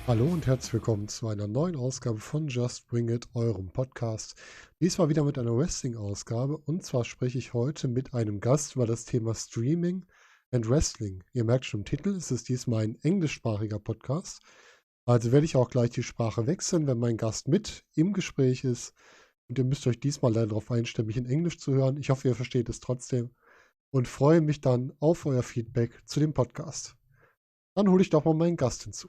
Hallo und herzlich willkommen zu einer neuen Ausgabe von Just Bring It, eurem Podcast. Diesmal wieder mit einer Wrestling-Ausgabe, und zwar spreche ich heute mit einem Gast über das Thema Streaming and Wrestling. Ihr merkt schon im Titel, es ist diesmal ein englischsprachiger Podcast. Also werde ich auch gleich die Sprache wechseln, wenn mein Gast mit im Gespräch ist. Und ihr müsst euch diesmal leider darauf einstellen, mich in Englisch zu hören. Ich hoffe, ihr versteht es trotzdem und freue mich dann auf euer Feedback zu dem Podcast. Dann hole ich doch mal meinen Gast hinzu.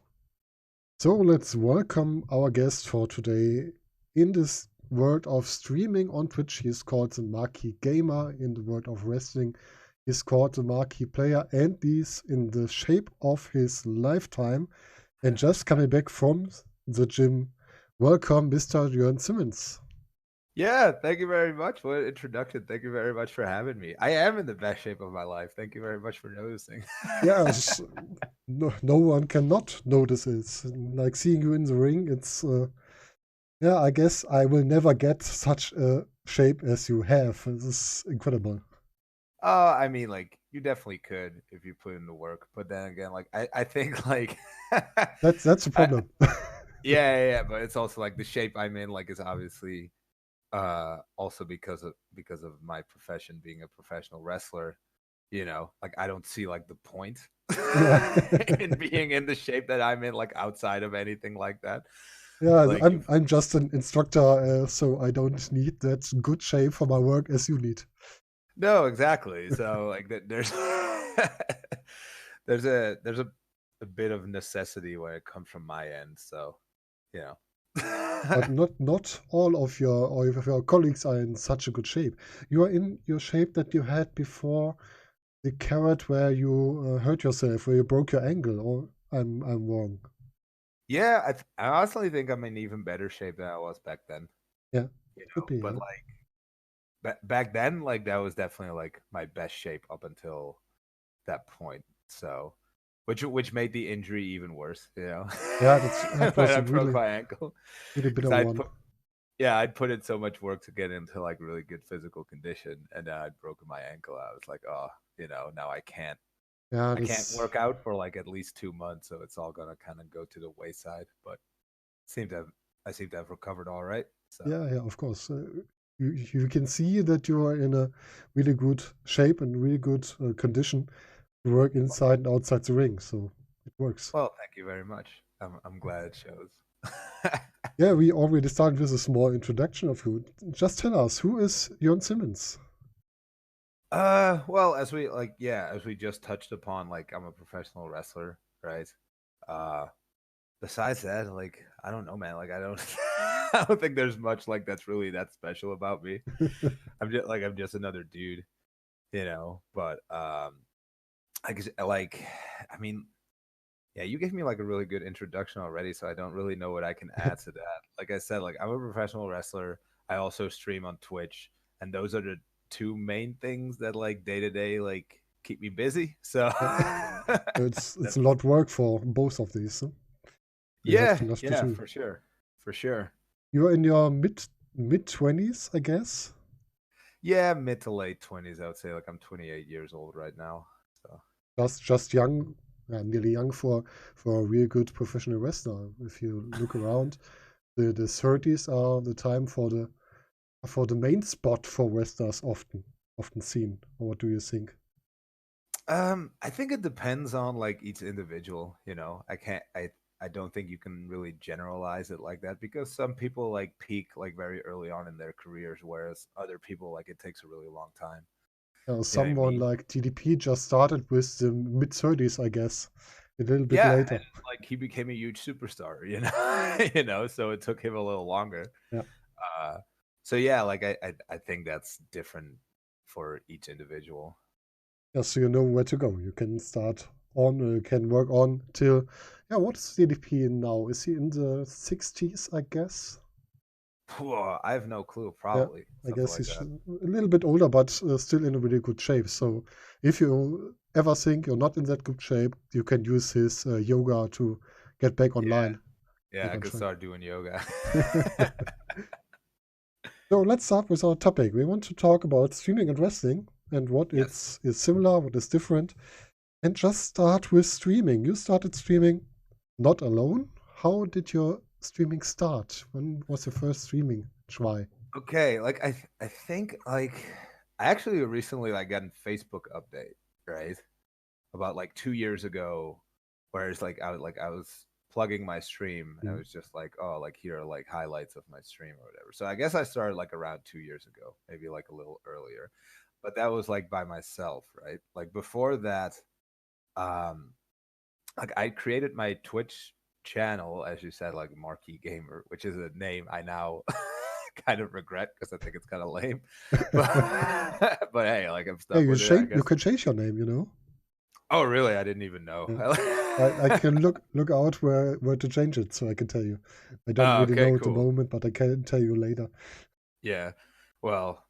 So let's welcome our guest for today. In this world of streaming on Twitch, he is called the Marquee Gamer. In the world of wrestling, he is called the Marquee Player, and this in the shape of his lifetime. And just coming back from the gym, welcome, Mr. Jurn Simmons. Yeah, thank you very much. What an introduction. Thank you very much for having me. I am in the best shape of my life. Thank you very much for noticing. Yes, no one cannot notice it. Like seeing you in the ring, it's I guess I will never get such a shape as you have. This is incredible. I mean, like, you definitely could if you put in the work. But then again, like, I think, like... That's the problem. Yeah, but it's also, like, the shape I'm in, like, is obviously... also because of my profession, being a professional wrestler, you know, like I don't see like the point in being in the shape that I'm in, like outside of anything like that. Yeah, like, I'm just an instructor, so I don't need that good shape for my work as you need. No, exactly. So like there's there's a bit of necessity when it comes from my end. So, you know. But not all of your colleagues are in such a good shape. You are in your shape that you had before the carrot, where you hurt yourself, where you broke your ankle, or I'm wrong. Yeah, I honestly think I'm in even better shape than I was back then. Yeah, you know, could be, but yeah. like back then, like that was definitely like my best shape up until that point. So, which made the injury even worse, you know. Yeah, that when was I a broke my ankle. really bitter one. I'd put in so much work to get into like really good physical condition, and then I'd broken my ankle. I was like, oh, you know, now I can't work out for like at least 2 months, so it's all gonna kind of go to the wayside. But I seem to have recovered all right. So. Yeah, of course. You can see that you are in a really good shape and really good condition to work inside and outside the ring, so it works. Well, thank you very much. I'm glad it shows. Yeah, we already started with a small introduction of you. Just tell us, who is Jurn Simmons? Well, as we just touched upon, like I'm a professional wrestler, right? Besides that, like I don't know, man. Like I don't I don't think there's much like that's really that special about me. I'm just another dude, you know. But I mean, yeah, you gave me like a really good introduction already, so I don't really know what I can add to that. Like I said, like I'm a professional wrestler. I also stream on Twitch, and those are the two main things that like day to day like keep me busy. So it's a lot of work for both of these. Huh? Yeah, for sure. You're in your mid-20s, I guess. Yeah, mid to late 20s. I would say. Like I'm 28 years old right now. So just young. Nearly young for a real good professional wrestler. If you look around, the 30s are the time for the main spot for wrestlers often seen. Or what do you think? I think it depends on like each individual. You know, I don't think you can really generalize it like that, because some people like peak like very early on in their careers, whereas other people like it takes a really long time. Someone like TDP just started with the mid-30s, I guess, a little bit later. And, like he became a huge superstar, you know, you know, so it took him a little longer. Yeah. So yeah, like I think that's different for each individual. Yeah, so you know where to go. You can start on, you can work on till, what's TDP now? Is he in the 60s, I guess? I have no clue, probably. Yeah, I guess he's a little bit older, but still in a really good shape. So if you ever think you're not in that good shape, you can use his yoga to get back online. Yeah, I could start doing yoga. So let's start with our topic. We want to talk about streaming and wrestling and what is similar, what is different. And just start with streaming. You started streaming not alone. How did your streaming start? When was your first streaming try? Okay, like I think like I actually recently like got a Facebook update, right? About like 2 years ago, where it's like I was plugging my stream and it was just like, oh, like here are like highlights of my stream or whatever. So I guess I started like around 2 years ago, maybe like a little earlier. But that was like by myself, right? Like before that, like I created my Twitch channel, as you said, like Marquee Gamer, which is a name I now kind of regret because I think it's kind of lame. But hey, like I'm stuck with it, I guess. You can change your name, you know. Oh, really? I didn't even know. I can look out where to change it, so I can tell you. I don't really know at the moment, but I can tell you later. Yeah. Well,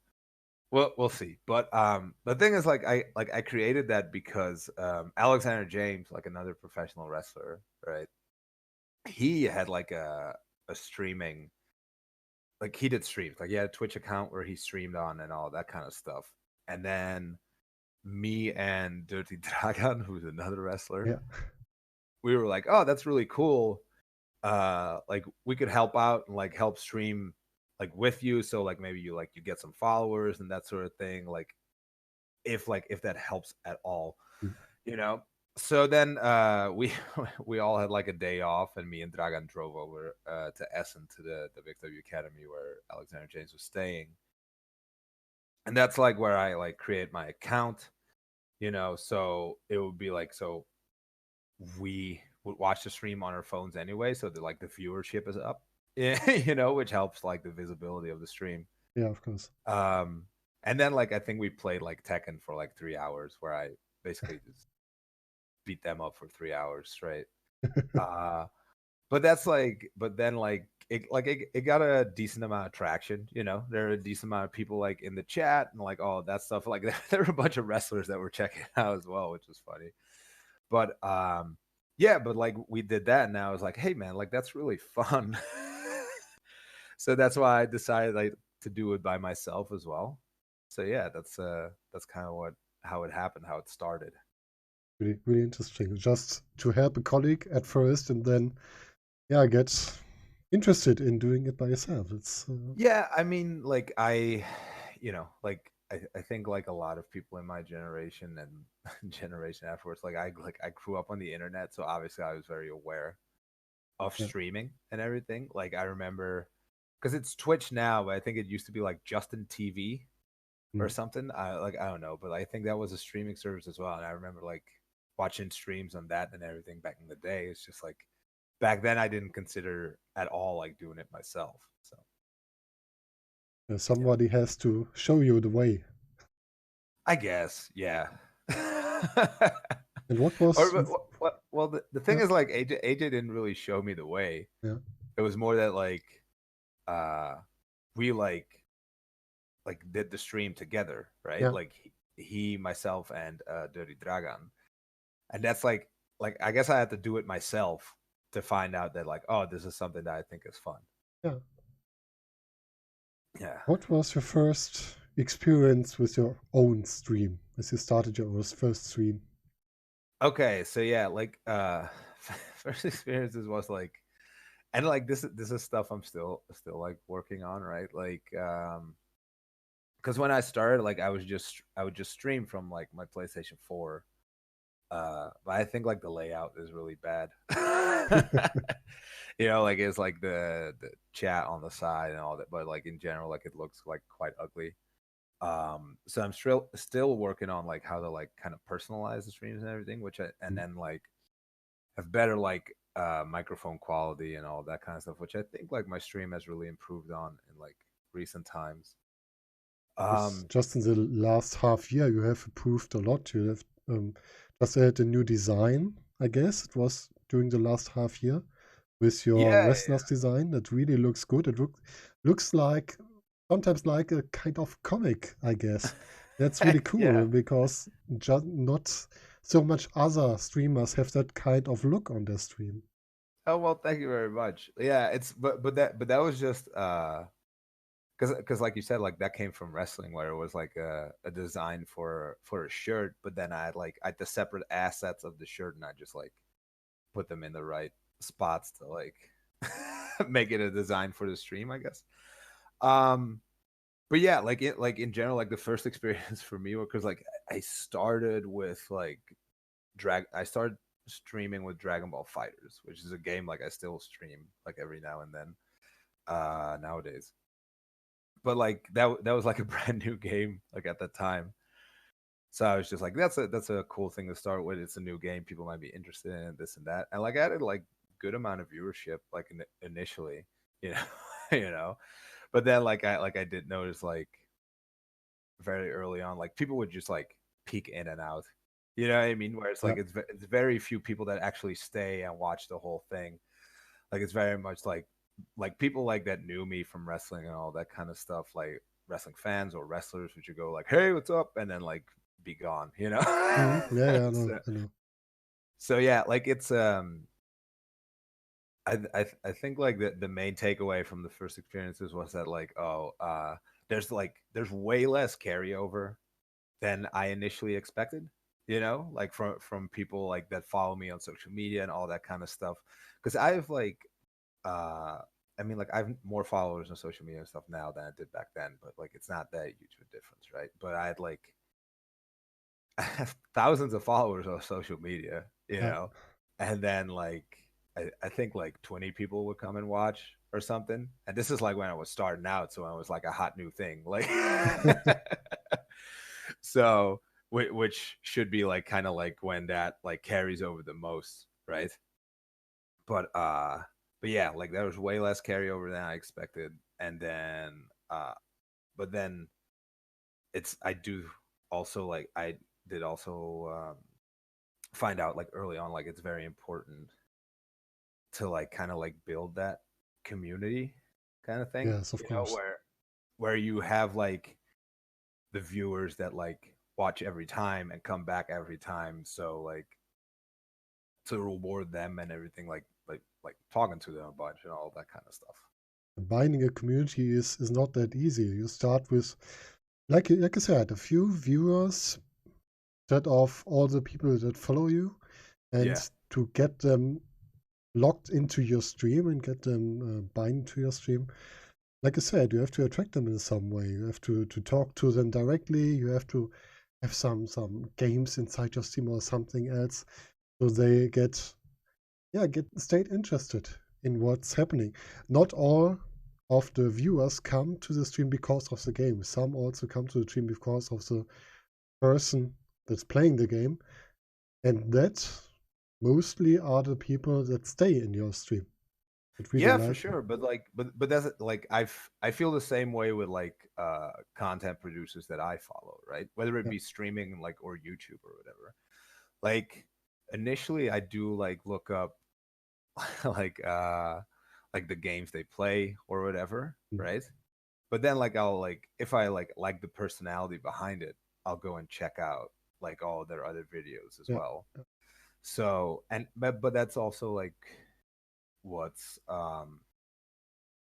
we'll see. But the thing is, like I created that because Alexander James, like another professional wrestler, right? He had like a streaming, like he did streams, like he had a Twitch account where he streamed on and all that kind of stuff. And then me and Dirty Dragon, who's another wrestler, we were like, oh, that's really cool. Like we could help out and like help stream like with you. So like maybe you get some followers and that sort of thing. Like if that helps at all, you know. So then we all had like a day off, and me and Dragan drove over to Essen to the VW Academy where Alexander James was staying. And that's like where I like create my account, you know. So it would be like, so we would watch the stream on our phones anyway, so that like the viewership is up, you know, which helps like the visibility of the stream. Yeah, of course. And then like I think we played like Tekken for like 3 hours, where I basically just beat them up for 3 hours straight. But that's like, but then like it got a decent amount of traction, you know. There are a decent amount of people like in the chat and like all that stuff. Like there were a bunch of wrestlers that were checking it out as well, which was funny. But yeah, but like we did that, and I was like, hey man, like that's really fun. So that's why I decided like to do it by myself as well. So yeah, that's kind of how it happened, how it started. Really, really interesting. Just to help a colleague at first, and then get interested in doing it by yourself. It's yeah, I mean, like you know, like I think like a lot of people in my generation and generation afterwards, like I grew up on the internet, so obviously I was very aware of streaming and everything. Like I remember, because it's Twitch now, but I think it used to be like Justin TV or something. I don't know, but I think that was a streaming service as well. And I remember like watching streams on that and everything back in the day. It's just like back then I didn't consider at all like doing it myself. So somebody has to show you the way, I guess. Yeah. And what was well the thing is, like AJ didn't really show me the way. Yeah. It was more that like we like did the stream together, right? Yeah. Like he myself and Dirty Dragan. And that's like I guess I had to do it myself to find out that like, oh, this is something that I think is fun. Yeah. Yeah. What was your first experience with your own stream as you started your first stream? Okay, so yeah, like first experiences was like, and like this is stuff I'm still like working on, right? Like because when I started, like I would just stream from like my PlayStation 4. But I think like the layout is really bad. You know, like it's like the chat on the side and all that, but like in general, like it looks like quite ugly. So I'm still working on like how to like kind of personalize the streams and everything, and then like have better like microphone quality and all that kind of stuff, which I think like my stream has really improved on in like recent times. Just in the last half year, you have improved a lot. You have just added a new design, I guess. It was during the last half year with your wrestler's design. That really looks good. It looks like sometimes like a kind of comic, I guess. That's really cool because just not so much other streamers have that kind of look on their stream. Oh well, thank you very much. Yeah, but that was just because like you said, like that came from wrestling where it was like a design for a shirt, but then I had the separate assets of the shirt and I just like put them in the right spots to like make it a design for the stream, I guess. Um, but yeah, like in general, like the first experience for me was because like I started with like I started streaming with Dragon Ball Fighters, which is a game like I still stream like every now and then nowadays. But like that was like a brand new game like at that time. So I was just like, that's a cool thing to start with. It's a new game. People might be interested in it, this and that. And like I had like good amount of viewership like initially, you know, you know. But then like I did notice like very early on, like people would just like peek in and out. You know what I mean? Where it's Yeah. like it's very few people that actually stay and watch the whole thing. Like it's very much like people like that knew me from wrestling and all that kind of stuff, like wrestling fans or wrestlers, would you go like, "Hey, what's up?" and then like be gone, you know? Yeah, yeah, I know, so, I know. so yeah, like it's I think like the main takeaway from the first experiences was that like there's way less carryover than I initially expected, you know, like from people like that follow me on social media and all that kind of stuff. Because I've like uh I mean like I've more followers on social media and stuff now than I did back then, but like it's not that huge of a difference, right? But I had like I have thousands of followers on social media, you Yeah. know, and then like I think like 20 people would come and watch or something. And this is like when I was starting out, so it was like a hot new thing. Like so which should be like kind of like when that like carries over the most, right? But but yeah, like there was way less carryover than I expected. And then but then it's I do also like I did also find out like early on like it's very important to like kind of like build that community kind of thing, Yes, of you know, course. where you have like the viewers that like watch every time and come back every time, so like to reward them and everything, like talking to them a bunch and all that kind of stuff. Binding a community is not that easy. You start with, like I said, a few viewers that of all the people that follow you, and Yeah, to get them locked into your stream and get them bind to your stream. Like I said, you have to attract them in some way. You have to talk to them directly. You have to have some games inside your stream or something else, so they get stayed interested in what's happening. Not all of the viewers come to the stream because of the game. Some also come to the stream because of the person that's playing the game, and that mostly are the people that stay in your stream that really yeah, for like you. sure. But like but that's like I feel the same way with like content producers that I follow, right? Whether it Yeah, be streaming like or YouTube or whatever. Like initially I do like look up like like the games they play or whatever, mm, right? But then like I'll like if I like the personality behind it, I'll go and check out like all their other videos as yeah, well. So and but that's also like what's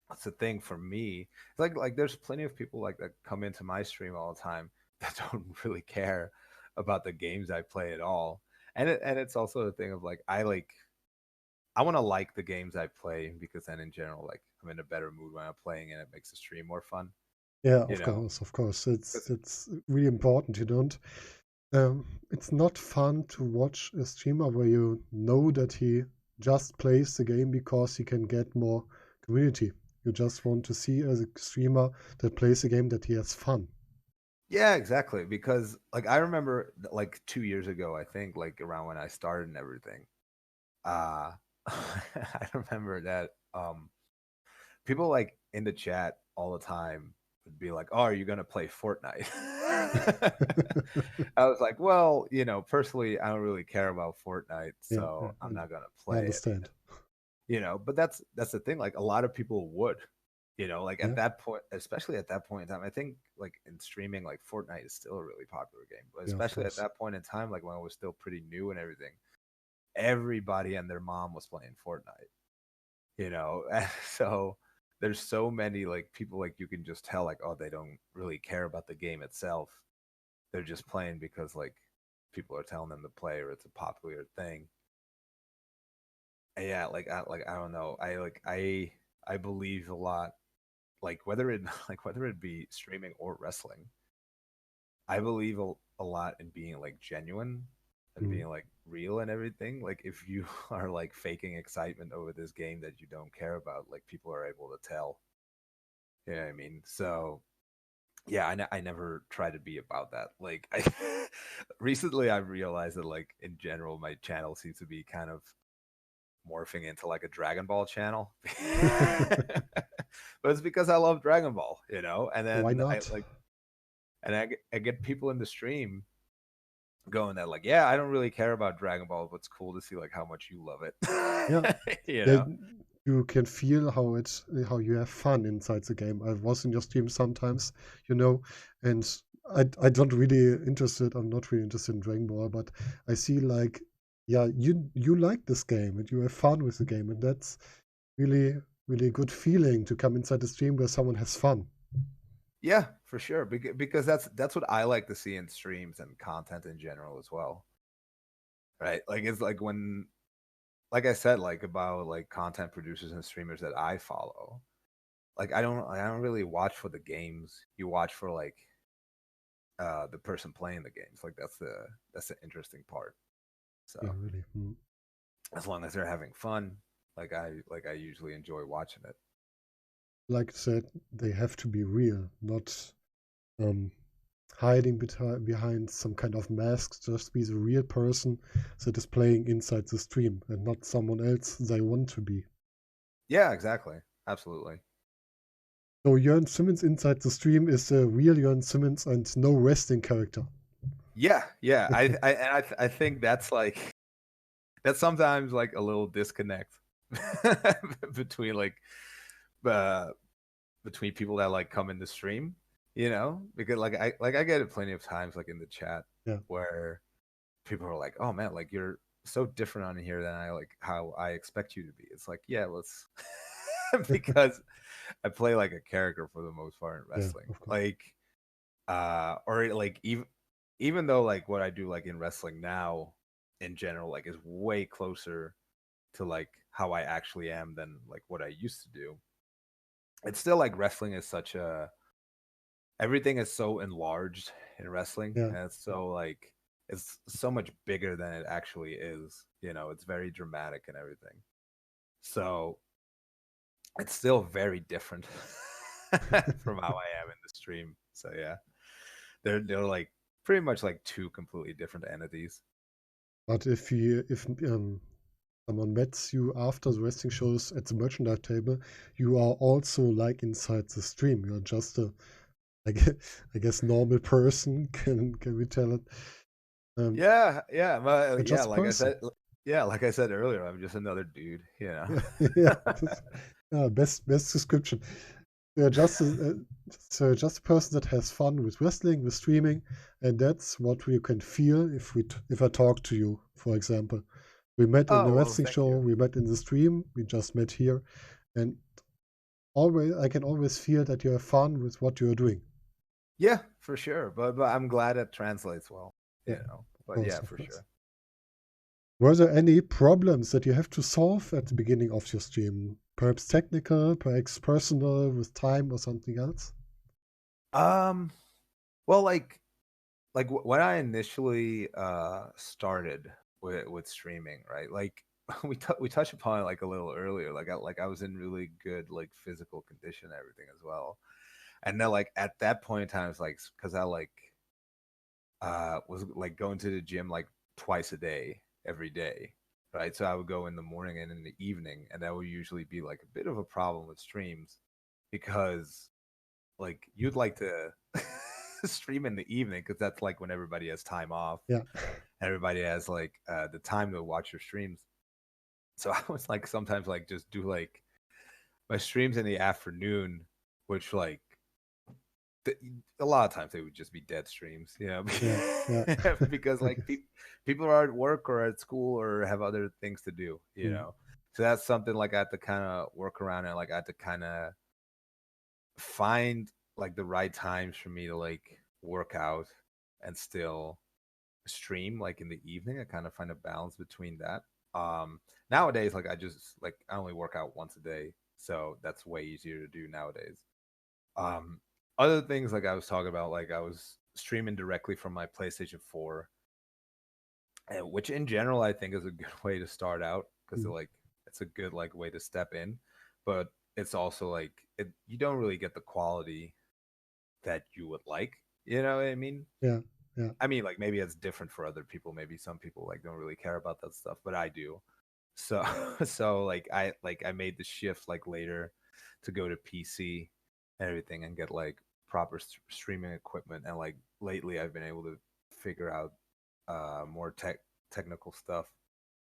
that's the thing for me. It's like there's plenty of people like that come into my stream all the time that don't really care about the games I play at all. And it's also a thing of like I want to like the games I play because then in general like I'm in a better mood when I'm playing and it makes the stream more fun, yeah. you Of know. course, of course. 'Cause- It's really important. You don't. It's not fun to watch a streamer where you know that he just plays the game because he can get more community. You just want to see as a streamer that plays a game that he has fun. Yeah, exactly. Because like I remember like 2 years ago, I think like around when I started and everything, uh I remember that people like in the chat all the time would be like, "Oh, are you gonna play Fortnite?" I was like, "Well, you know, personally, I don't really care about Fortnite, Yeah, so I'm not gonna I play it." understand. You know, but that's the thing. Like a lot of people would, you know, like at Yeah, that point, especially at that point in time. I think like in streaming, like Fortnite is still a really popular game, but yeah, of especially at course. that point in time, like when it was still pretty new and everything, everybody and their mom was playing Fortnite, you know. So there's so many like people, like you can just tell like, oh, they don't really care about the game itself. They're just playing because like people are telling them to play or it's a popular thing. And yeah, I don't know. I believe a lot, like whether it like whether it be streaming or wrestling. I believe a lot in being like genuine and Mm. being like real and everything. Like if you are like faking excitement over this game that you don't care about, like people are able to tell. You know what I mean? So yeah, I never try to be about that. Like I recently I've realized that like in general my channel seems to be kind of morphing into like a Dragon Ball channel. But it's because I love Dragon Ball, you know? And Why then not? I get people in the stream going that like, yeah, I don't really care about Dragon Ball, but it's cool to see like how much you love Yeah, it. You yeah, know? you can feel how you have fun inside the game. I was in your stream sometimes, you know, and I don't really interested. I'm not really interested in Dragon Ball, but I see like, yeah, you like this game and you have fun with the game, and that's really really good feeling to come inside the stream where someone has fun. Yeah, for sure. Because that's what I like to see in streams and content in general as well. Right? Like it's like when, like I said, like about like content producers and streamers that I follow. Like I don't really watch for the games. You watch for like the person playing the games. Like that's the interesting part. Yeah, So really. Mm. as long as they're having fun, like I usually enjoy watching it. Like I said, they have to be real, not um, hiding behind some kind of mask. Just be the real person that is playing inside the stream and not someone else they want to be. Yeah, exactly. Absolutely. So Jurn Simmons inside the stream is a real Jurn Simmons and no wrestling character. Yeah, yeah. I think that's like that's sometimes like a little disconnect between like uh between people that like come in the stream, you know, because I get it plenty of times like in the chat Yeah, where people are like, oh man, like you're so different on here than I like how I expect you to be. It's like, yeah, let's because I play like a character for the most part in yeah, wrestling. of course. Like or like even though like what I do like in wrestling now in general like is way closer to like how I actually am than like what I used to do. It's still like wrestling is such a everything is so enlarged in wrestling Yeah, and it's so like it's so much bigger than it actually is, you know. It's very dramatic and everything, so it's still very different from how I am in the stream. So yeah, they're like pretty much like two completely different entities. but if someone meets you after the wrestling shows at the merchandise table, you are also like inside the stream. You're just a I guess normal person. Can we tell it? Um, Yeah, yeah, you're yeah. just a Like I person. said, yeah, like I said earlier, I'm just another dude, you know. Yeah, yeah. Yeah, best description. They're just so just a person that has fun with wrestling, with streaming, and that's what we can feel if I talk to you, for example. We met in Oh the well, wrestling thank show, you. we met in the stream, we just met here, and always I can always feel that you have fun with what you're doing. Yeah, for sure. But I'm glad it translates well, Yeah, you know. of But course, yeah, of for course. sure. Were there any problems that you have to solve at the beginning of your stream? Perhaps technical, perhaps personal, with time or something else? Um, well, when I initially started with streaming, right? Like we touched upon it like a little earlier. Like I was in really good like physical condition and everything as well. And then like at that point in time, it's like because I like was like going to the gym like twice a day every day, right? So I would go in the morning and in the evening, and that would usually be like a bit of a problem with streams because like you'd like to stream in the evening because that's like when everybody has time off, Yeah. everybody has like the time to watch your streams. So I was like sometimes like just do like my streams in the afternoon, which like a lot of times they would just be dead streams, Yeah. because like people are at work or at school or have other things to do, So that's something like I had to kind of work around, and like I had to kind of find like the right times for me to like work out and still stream like in the evening. I kind of find a balance between that. Nowadays, like I only work out once a day, so that's way easier to do nowadays. Um, Other things like I was talking about, like I was streaming directly from my PlayStation 4, which in general I think is a good way to start out because it's a good like way to step in, but it's also like you don't really get the quality that you would like. You know what I mean? Yeah. I mean, like maybe it's different for other people. Maybe some people like don't really care about that stuff, but I do. So so I made the shift like later to go to PC and everything and get like proper streaming equipment, and like lately I've been able to figure out more technical stuff.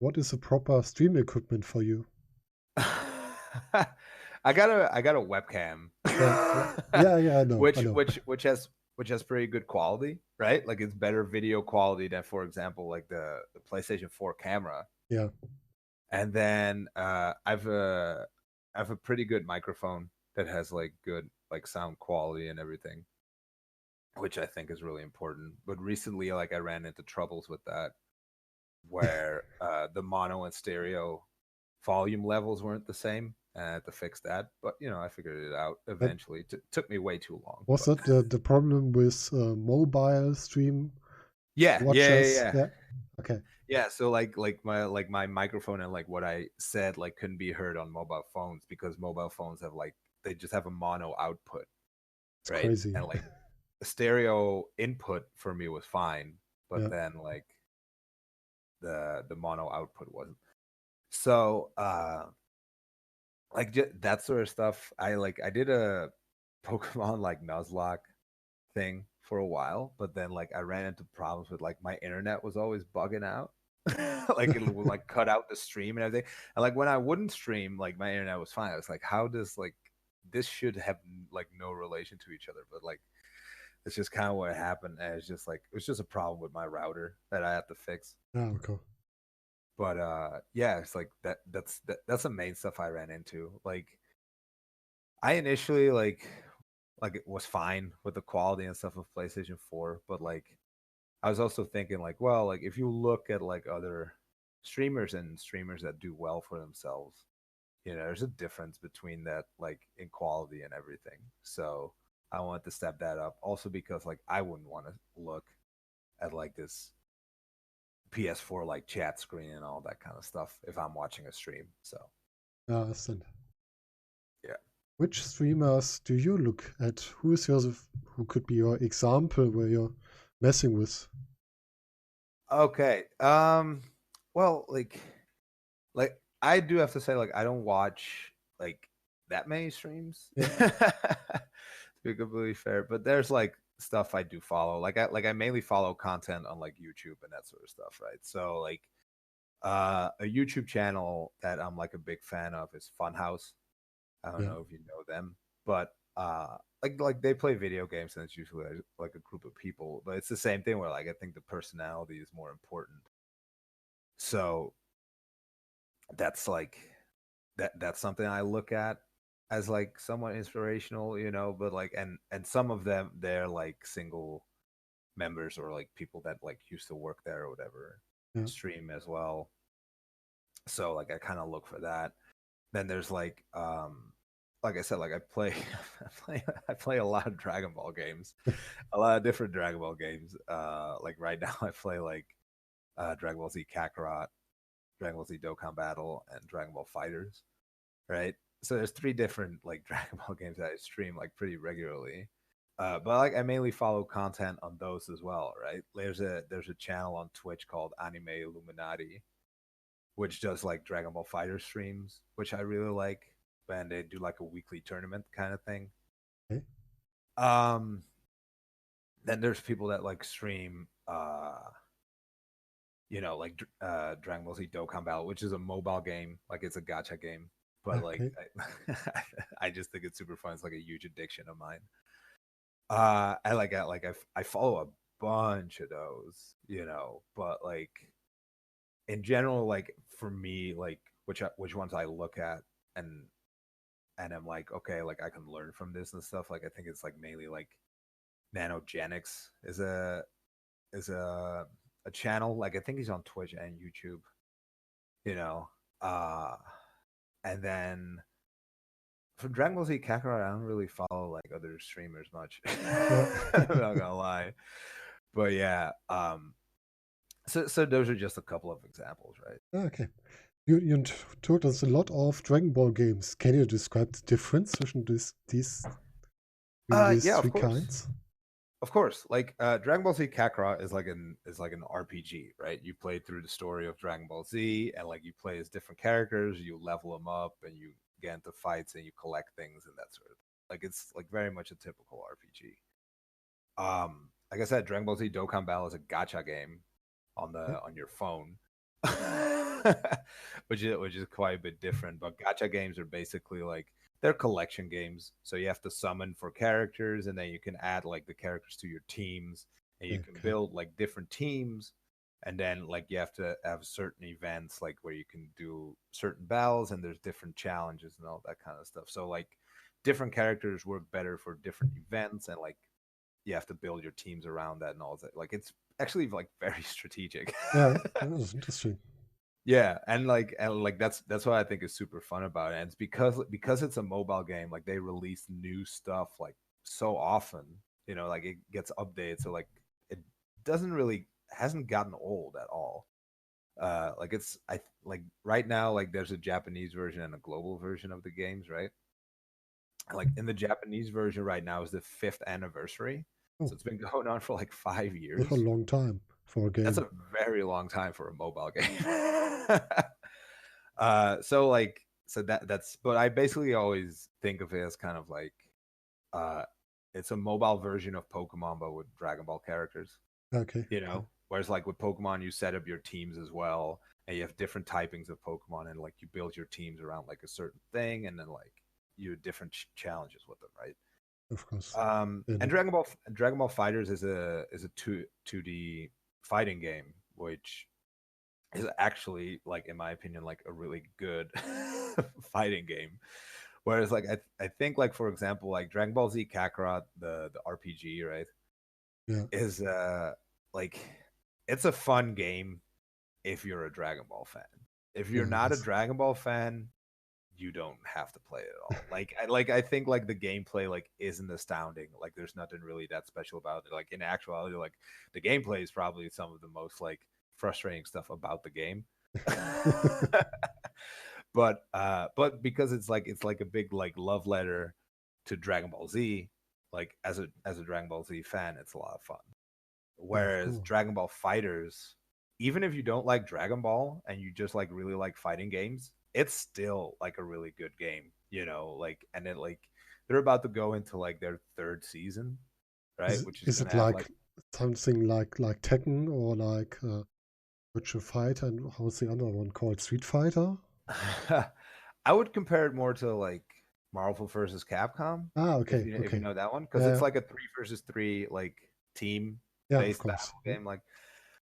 What is a proper stream equipment for you? I got a webcam. Yeah, I know. Which has pretty good quality, right? Like it's better video quality than, for example, like the PlayStation 4 camera. Yeah. And then I've a pretty good microphone that has like good like sound quality and everything, which I think is really important. But recently, like I ran into troubles with that, where the mono and stereo volume levels weren't the same, and I had to fix that. But I figured it out eventually. Took me way too long. Was that the problem with mobile stream watchers? Yeah. Okay. Yeah, so like my microphone and like what I said like couldn't be heard on mobile phones because mobile phones have like they just have a mono output, It's right? crazy. And like the stereo input for me was fine, but then like the mono output wasn't. So like that sort of stuff. I did a Pokemon like Nuzlocke thing for a while, but then like I ran into problems with like my internet was always bugging out. Like it would like cut out the stream and everything. And like when I wouldn't stream, like my internet was fine. I was like, how does like this should have like no relation to each other, but like it's just kind of what happened. And it's just like it was just a problem with my router that I had to fix. Oh, cool. But yeah, it's like that's the main stuff I ran into. Like I initially like it was fine with the quality and stuff of PlayStation 4, but like I was also thinking like, well, like if you look at like other streamers and streamers that do well for themselves, there's a difference between that like in quality and everything. So I wanted to step that up also because like I wouldn't want to look at like this PS4 like chat screen and all that kind of stuff if I'm watching a stream. So understand. Yeah. Which streamers do you look at? Who could be your example where you're messing with? Okay. Well, like I do have to say, like, I don't watch like that many streams. To be completely fair, but there's like stuff I do follow. Like I mainly follow content on like YouTube and that sort of stuff, right? So like a YouTube channel that I'm like a big fan of is Funhouse. I don't know if you know them, but like they play video games and it's usually like a group of people, but it's the same thing where like I think the personality is more important. So that's like that's something I look at as like somewhat inspirational, but like and some of them they're like single members or like people that like used to work there or whatever stream as well. So like I kind of look for that. Then there's like I said, like I play I play a lot of Dragon Ball games. A lot of different Dragon Ball games. Like right now I play like Dragon Ball Z Kakarot, Dragon Ball Z Dokkan Battle, and Dragon Ball Fighters. Right? So there's 3 different like Dragon Ball games that I stream like pretty regularly. But like I mainly follow content on those as well, right? There's a channel on Twitch called Anime Illuminati, which does like Dragon Ball Fighter streams, which I really like. And they do like a weekly tournament kind of thing. Okay. Then there's people that like stream like Dragon Ball Z Dokkan Battle, which is a mobile game, like it's a gacha game. But like I just think it's super fun. It's like a huge addiction of mine. I follow a bunch of those, but like in general, like for me, like which ones I look at and I'm like, okay, like I can learn from this and stuff. Like I think it's like mainly like Nanogenics is a channel. Like I think he's on Twitch and YouTube, you know. Uh and then from Dragon Ball Z Kakarot, I don't really follow like other streamers much. Yeah. I'm not gonna lie. But yeah, so those are just a couple of examples, right? Okay. You told us a lot of Dragon Ball games. Can you describe the difference between these Yeah, three kinds? of course. Like Dragon Ball Z Kakarot is like an RPG, right? You play through the story of Dragon Ball Z, and like you play as different characters, you level them up, and you get into fights, and you collect things, and that sort of thing. Like it's like very much a typical RPG. Like I said, Dragon Ball Z Dokkan Battle is a gacha game on your phone, which is quite a bit different. But gacha games are basically like they're collection games. So you have to summon for characters, and then you can add like the characters to your teams, and you can build like different teams. And then like you have to have certain events like where you can do certain battles, and there's different challenges and all that kind of stuff. So like different characters work better for different events, and like you have to build your teams around that and all that. Like it's actually like very strategic. Yeah, that was interesting. Yeah, and like that's what I think is super fun about it. And it's because it's a mobile game, like they release new stuff like so often, like it gets updated. So like it doesn't really hasn't gotten old at all. Like it's I like right now, like there's a Japanese version and a global version of the games, right? Like in the Japanese version right now is the 5th anniversary. Oh, So it's been going on for like 5 that's a years. long time for a That's game. a very long time for a mobile game. So that's but I basically always think of it as kind of like uh it's a mobile version of Pokemon but with Dragon Ball characters, Okay. Whereas like with Pokemon you set up your teams as well, and you have different typings of Pokemon, and like you build your teams around like a certain thing, and then like you have different challenges with them, right? Of course. And Dragon Ball Fighters is a 2D fighting game, which is actually like in my opinion like a really good fighting game. Whereas like I think like for example like Dragon Ball Z Kakarot, the RPG, right, Yeah. is like it's a fun game if you're a Dragon Ball fan. If you're Yeah, not a Dragon Ball fan, you don't have to play it at all. I think like the gameplay like isn't astounding. Like there's nothing really that special about it. Like in actuality, like the gameplay is probably some of the most like frustrating stuff about the game. But because it's like a big like love letter to Dragon Ball Z, like as a Dragon Ball Z fan, it's a lot of fun. Whereas cool. Dragon Ball Fighters, even if you don't like Dragon Ball and you just like really like fighting games, it's still like a really good game, like, and then like they're about to go into like their 3rd season, right? Which is Is gonna it have like like something like Tekken or like Virtual Fighter, and how's the other one called? Street Fighter? I would compare it more to like Marvel versus Capcom, Ah, if okay, you okay. know that one, because it's Yeah, like a 3 versus 3 like team yeah, of based course. battle game, like.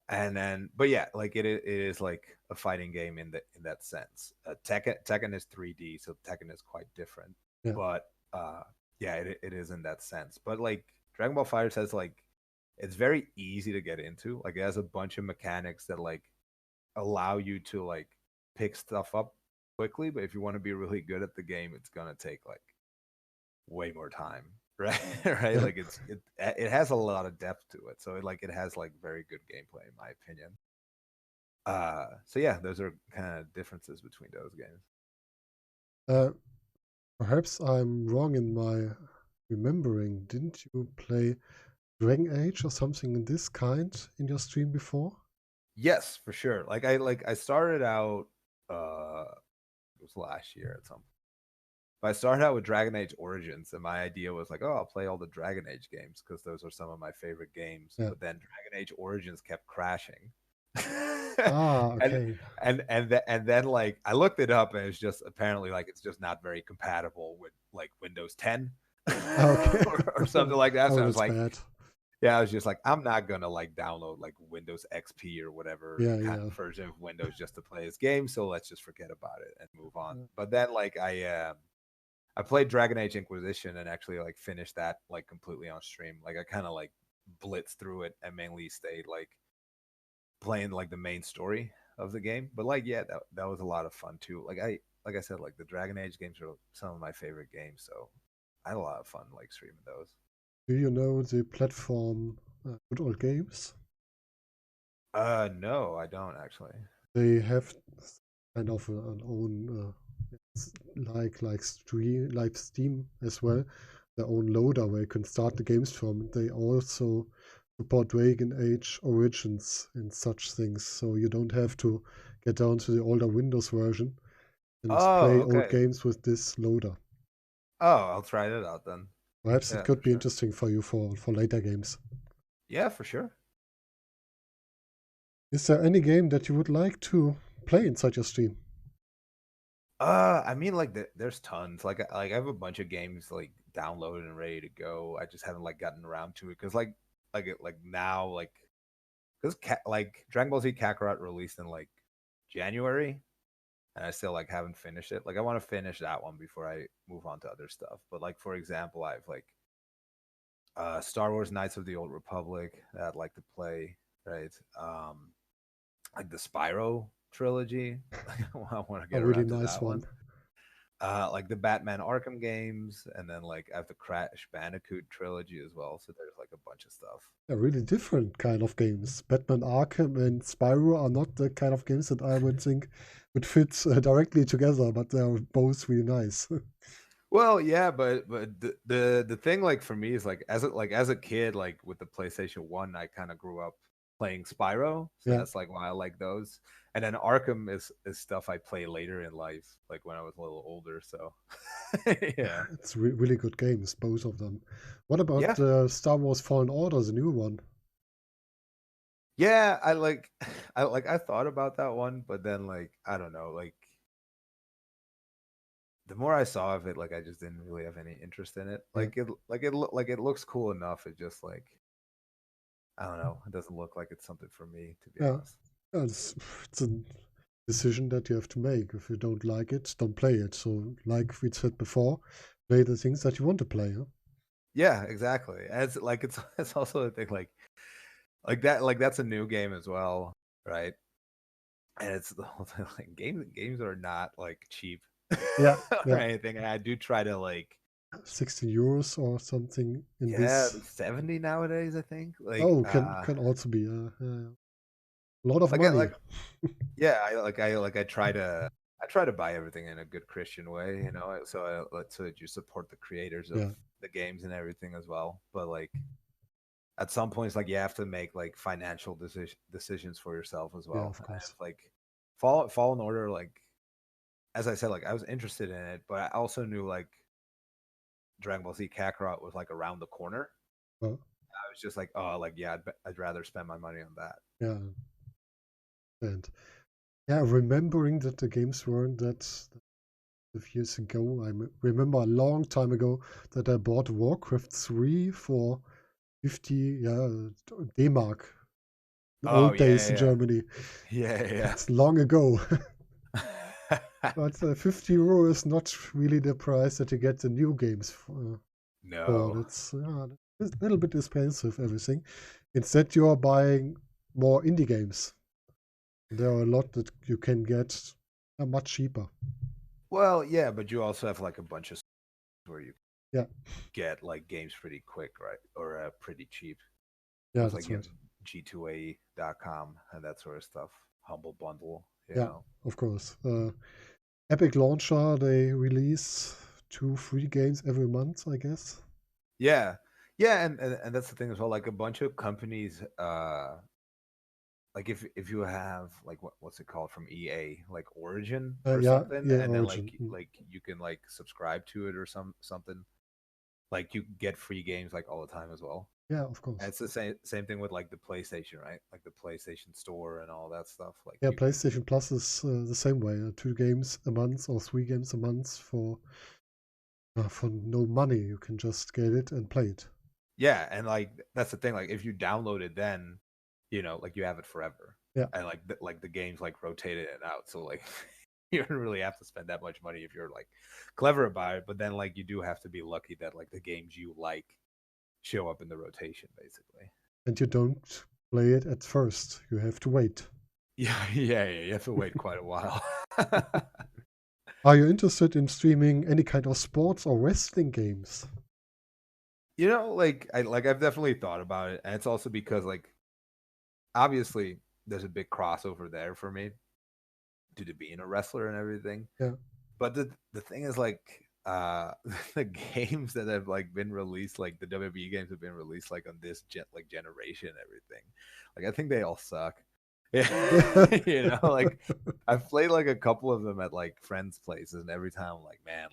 And then, but yeah, like it is like a fighting game in that sense. Tekken is 3D, so Tekken is quite different. Yeah. But yeah, it is in that sense. But like Dragon Ball Fighter says, like it's very easy to get into. Like it has a bunch of mechanics that like allow you to like pick stuff up quickly. But if you want to be really good at the game, it's gonna take like way more time. Right. Right. Yeah. Like it has a lot of depth to it. So it has like very good gameplay in my opinion. So yeah, those are kind of differences between those games. Uh, Perhaps I'm wrong in my remembering. Didn't you play Dragon Age or something in this kind in your stream before? Yes, for sure. I started out it was last year at some point. But I started out with Dragon Age Origins, and my idea was like, oh, I'll play all the Dragon Age games because those are some of my favorite games. Yeah. But then Dragon Age Origins kept crashing. Ah, and okay. and then like I looked it up, and it's just apparently like it's just not very compatible with like Windows 10. Okay. or something like that. So I was that's like, bad. yeah, I was just like, I'm not gonna like download like Windows XP or whatever Yeah, kind yeah. of version of Windows just to play this game. So let's just forget about it and move on. But then like I played Dragon Age Inquisition and actually like finished that like completely on stream. Like I kind of like blitzed through it and mainly stayed like playing like the main story of the game. But like yeah, that was a lot of fun too. Like I said, like the Dragon Age games are some of my favorite games. So I had a lot of fun like streaming those. Do you know the platform Good Old Games? No, I don't actually. They have kind of an own like Steam as well, their own loader where you can start the games from. They also support Dragon Age Origins and such things, so you don't have to get down to the older Windows version and Oh, play old okay. games with this loader. Oh, I'll try that out then. Perhaps it Yeah, could for be sure. interesting for you for later games. Yeah, for sure. Is there any game that you would like to play inside your stream? I mean, like there's tons. Like I have a bunch of games like downloaded and ready to go. I just haven't like gotten around to it because like now like because like Dragon Ball Z Kakarot released in like January, and I still like haven't finished it. Like I want to finish that one before I move on to other stuff. But like for example, I've like Star Wars Knights of the Old Republic that I'd like to play. Right. Like the Spyro trilogy. I want to A get really around to nice that one. one. Like the Batman Arkham games, and then like I have the Crash Bandicoot trilogy as well. So there's like a bunch of stuff. Really different kind of games. Batman Arkham and Spyro are not the kind of games that I would think would fit directly together, but they're both really nice. Well, yeah, but the thing like for me is like as a kid like with the PlayStation 1, I kind of grew up playing Spyro, so Yeah, that's like why I like those. And then Arkham is stuff I play later in life, like when I was a little older. So yeah, it's really good games, both of them. What about yeah, Star Wars Fallen Order, the new one? yeah. I like I thought about that one, but then like I don't know, like the more I saw of it, like I just didn't really have any interest in it. Yeah, Like it looks cool enough. It just like I don't know. It doesn't look like it's something for me, to be yeah. honest. Yeah, it's a decision that you have to make. If you don't like it, don't play it. So, like we said before, play the things that you want to play. Huh? Yeah, exactly. As like it's also a thing like that like that's a new game as well, right? And it's the whole thing like games are not like cheap Yeah, or yeah. anything. And I do try to like 16 euros or something in yeah, this. 70 nowadays, I think. Oh, can also be a lot of money. Like yeah, I try to buy everything in a good Christian way, you know, so that you support the creators of Yeah, the games and everything as well. But like at some points, like you have to make like financial decisions for yourself as yeah, well. of And course. like Fallen Order, like as I said, like I was interested in it, but I also knew like Dragon Ball Z Kakarot was like around the corner. Uh, I was just like, oh, like yeah, I'd rather spend my money on that. yeah, and yeah, remembering that the games weren't that a few years ago. Remember a long time ago that I bought Warcraft 3 for 50, yeah, D-Mark. The Oh old days yeah, in yeah, Germany. yeah, yeah. That's long ago. Yeah. But 50 euro is not really the price that you get the new games for. No. That's a little bit expensive, everything. Instead, you are buying more indie games. There are a lot that you can get much cheaper. Well, yeah, but you also have like a bunch of where you Yeah, get like games pretty quick, right? Or pretty cheap. yeah, Because like that's you have right. G2A.com and that sort of stuff. Humble Bundle, you Yeah, know. of course. Epic Launcher, they release 2 free games every month, I guess. Yeah. Yeah, and that's the thing as well. Like a bunch of companies, like if you have like what's it called from EA, like Origin or Yeah, something, yeah, and then Origin. like you can like subscribe to it or something. Like you get free games like all the time as well. Yeah, of And course. it's the same thing with like the PlayStation, right? Like the PlayStation Store and all that stuff. Like Yeah, you can PlayStation Plus is the same way. 2 games a month or 3 games a month for For no money, you can just get it and play it. Yeah, and like that's the thing. Like if you download it, then like you have it forever. Yeah. And like the game's like rotated it out, so like you don't really have to spend that much money if you're like clever about it. But then like you do have to be lucky that like the games you like show up in the rotation, basically. And you don't play it at first. You have to wait. Yeah. You have to wait quite a while. Are you interested in streaming any kind of sports or wrestling games? I've definitely thought about it, and it's also because like obviously there's a big crossover there for me due to being a wrestler and everything. Yeah. But the thing is like the games that have like been released, like the WWE games have been released like on this generation and everything. Like I think they all suck. Yeah. Like I've played like a couple of them at like friends' places, and every time I'm like, man,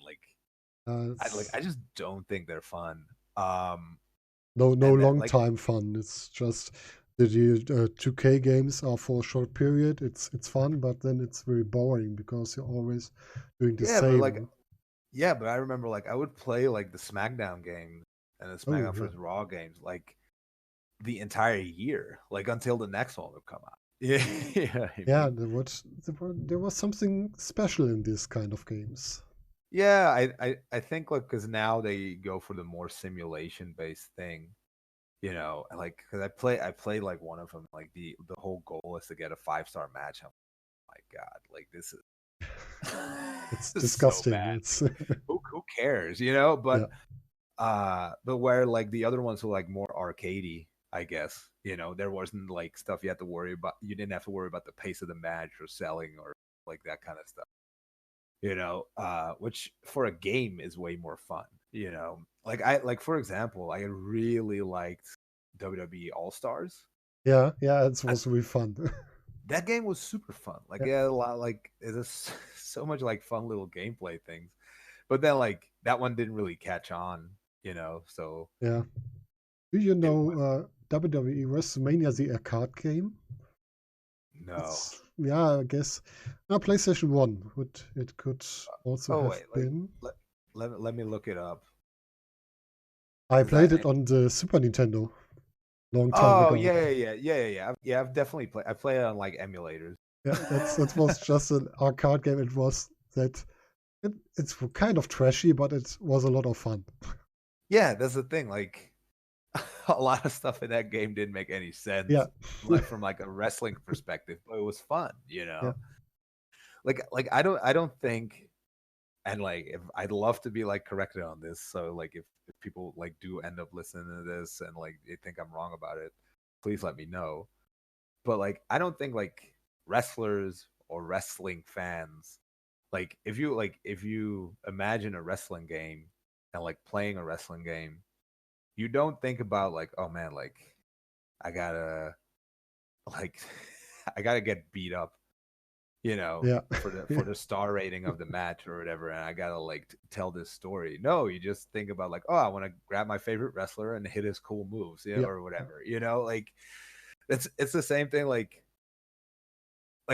I just don't think they're fun. No long like, time fun. It's just the 2K games are for a short period. It's fun, but then it's very boring because you're always doing the same. But I remember like I would play like the SmackDown game and the SmackDown vs. Raw games like the entire year, like until the next one would come out. Yeah, there was something special in this kind of games. Yeah, I think like because now they go for the more simulation based thing, like because I played like one of them, like the whole goal is to get a 5-star match. I'm like, my God, like this is it's disgusting. So bad. It's who cares, But but where like the other ones were like more arcadey, I guess. There wasn't like stuff you had to worry about. You didn't have to worry about the pace of the match or selling or like that kind of stuff. Which for a game is way more fun. Like for example, I really liked WWE All Stars. Yeah, it was really fun. That game was super fun. Like yeah, a lot like it's so much like fun little gameplay things. But then like that one didn't really catch on, so yeah. Do you know WWE WrestleMania, the arcade game? No. I guess. PlayStation 1 it could also have been. Let me look it up. I played it on the Super Nintendo long time ago. Yeah. I've definitely played. I played it on like emulators. Yeah, that was just an arcade game. It was that. It's kind of trashy, but it was a lot of fun. Yeah, that's the thing. Like a lot of stuff in that game didn't make any sense. Yeah, like from like a wrestling perspective, but it was fun. Yeah. Like I don't think. And like, if I'd love to be like corrected on this, so like if people like do end up listening to this and like they think I'm wrong about it, please let me know. But like, I don't think like wrestlers or wrestling fans, like if you imagine a wrestling game and like playing a wrestling game, you don't think about like, oh man, like I gotta like I gotta get beat up for the star rating of the match or whatever, and I gotta like tell this story. No, you just think about like, oh, I want to grab my favorite wrestler and hit his cool moves, or whatever. Like it's the same thing. Like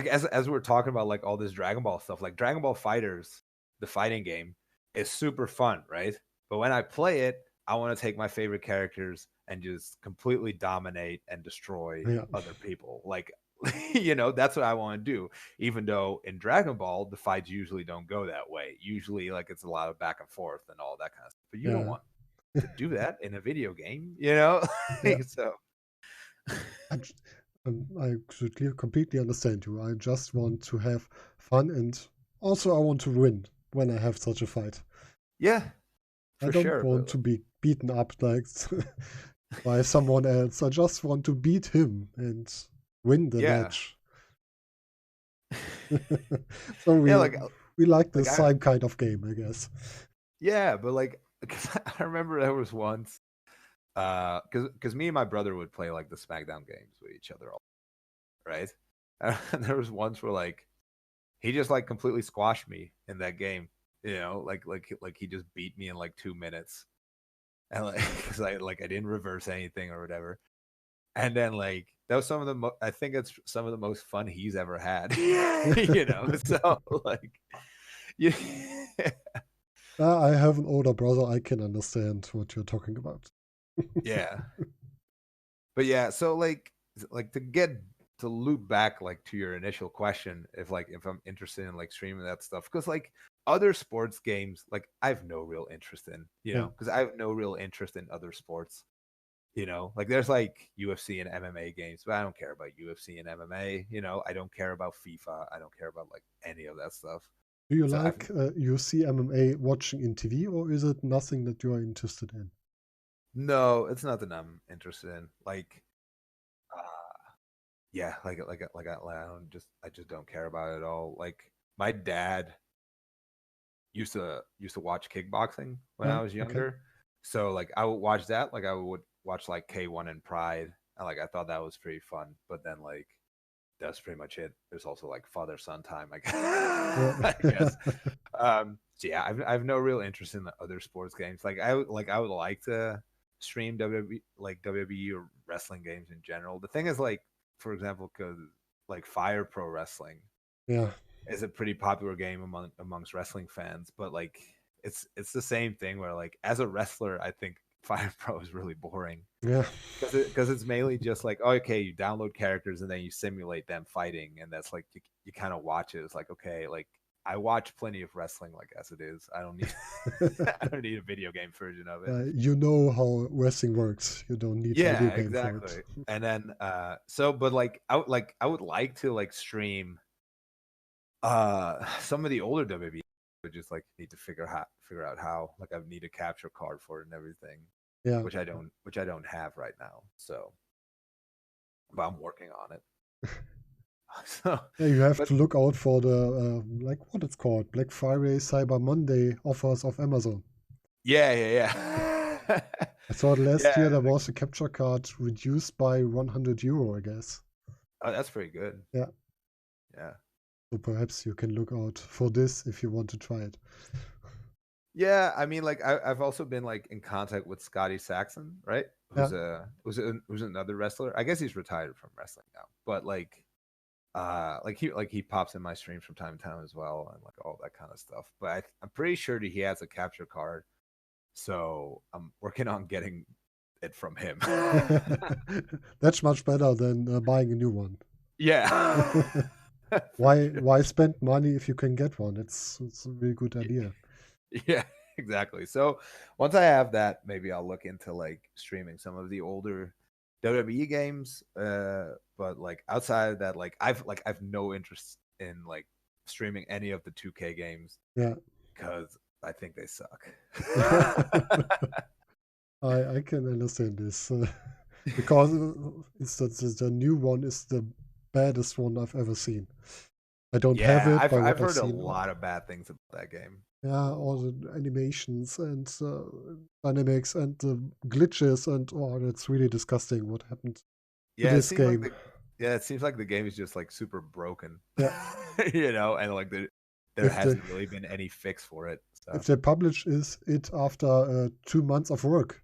as we're talking about like all this Dragon Ball stuff, like Dragon Ball Fighters, the fighting game, is super fun, right? But when I play it, I want to take my favorite characters and just completely dominate and destroy other people. Like that's what I want to do. Even though in Dragon Ball, the fights usually don't go that way. Usually, like it's a lot of back and forth and all that kind of stuff. But you don't want to do that in a video game, So I should completely understand you. I just want to have fun, and also I want to win when I have such a fight. Yeah, I don't want to be beaten up like by someone else. I just want to beat him and win the match. So we like the same kind of game, I guess. Yeah, but like, cause I remember there was once, because me and my brother would play like the SmackDown games with each other, right? And there was once where like he just like completely squashed me in that game, like he just beat me in like 2 minutes, and like because I didn't reverse anything or whatever. And then like that was some of the I think it's some of the most fun he's ever had. So like I have an older brother. I can understand what you're talking about. Yeah. But yeah, so like to loop back like to your initial question, if I'm interested in like streaming that stuff, because like other sports games, like I have no real interest in, Yeah. because I have no real interest in other sports. Like there's like UFC and MMA games, but I don't care about UFC and MMA. I don't care about FIFA. I don't care about like any of that stuff. Do you So like UFC MMA watching in TV, or is it nothing that you are interested in? no, it's nothing I'm interested in. Like, yeah, I just don't care about it at all. Like my dad used to watch kickboxing when I was Okay. younger, so like I would watch that. Like I would watch like K1 and Pride, and like I thought that was pretty fun. But then like that's pretty much it. There's also like father son time, I guess. I guess. So yeah, I've no real interest in the other sports games. I would like to stream WWE or wrestling games in general. The thing is, like, for example, because like Fire Pro Wrestling Yeah. is a pretty popular game amongst wrestling fans, but like it's the same thing where like as a wrestler, I think Fire Pro is really boring Yeah. because it's mainly just like, oh, okay, you download characters and then you simulate them fighting, and that's like you kind of watch it. It's like, okay, like I watch plenty of wrestling like as it is. I don't need I don't need a video game version of it. You know how wrestling works. You don't need a video Yeah, game for it. exactly. And then but I would like to like stream some of the older WWE, but just like need to figure out how. Like I need a capture card for it and everything, Yeah. which I don't have right now. So, but I'm working on it. So, Yeah, you have but to look out for the like what it's called, Black Friday, Cyber Monday offers of Amazon. yeah. I thought last Yeah. year there was a capture card reduced by €100, I guess. Oh, that's pretty good. Yeah. Yeah. So perhaps you can look out for this if you want to try it. Yeah, I mean, like I've also been like in contact with Scotty Saxon, right? Yeah. Who's another wrestler. I guess he's retired from wrestling now, but like he pops in my streams from time to time as well, and like all that kind of stuff. But I'm pretty sure that he has a capture card, so I'm working on getting it from him. That's much better than buying a new one. Yeah. Why spend money if you can get one? It's a really good idea. Yeah, exactly. So once I have that, maybe I'll look into like streaming some of the older WWE games. But like outside of that, I've no interest in like streaming any of the 2K games. Yeah. Because I think they suck. I can understand this because it's the new one is the baddest one I've ever seen. I don't have Yeah, it, by I've what I've heard a seen. lot of bad things about that game. Yeah, all the animations and dynamics and the glitches and that's really disgusting what happened to Yeah, this game. it seems like the game is just like super broken. Yeah. And like there If they hasn't really been any fix for it. So if they publish it after 2 months of work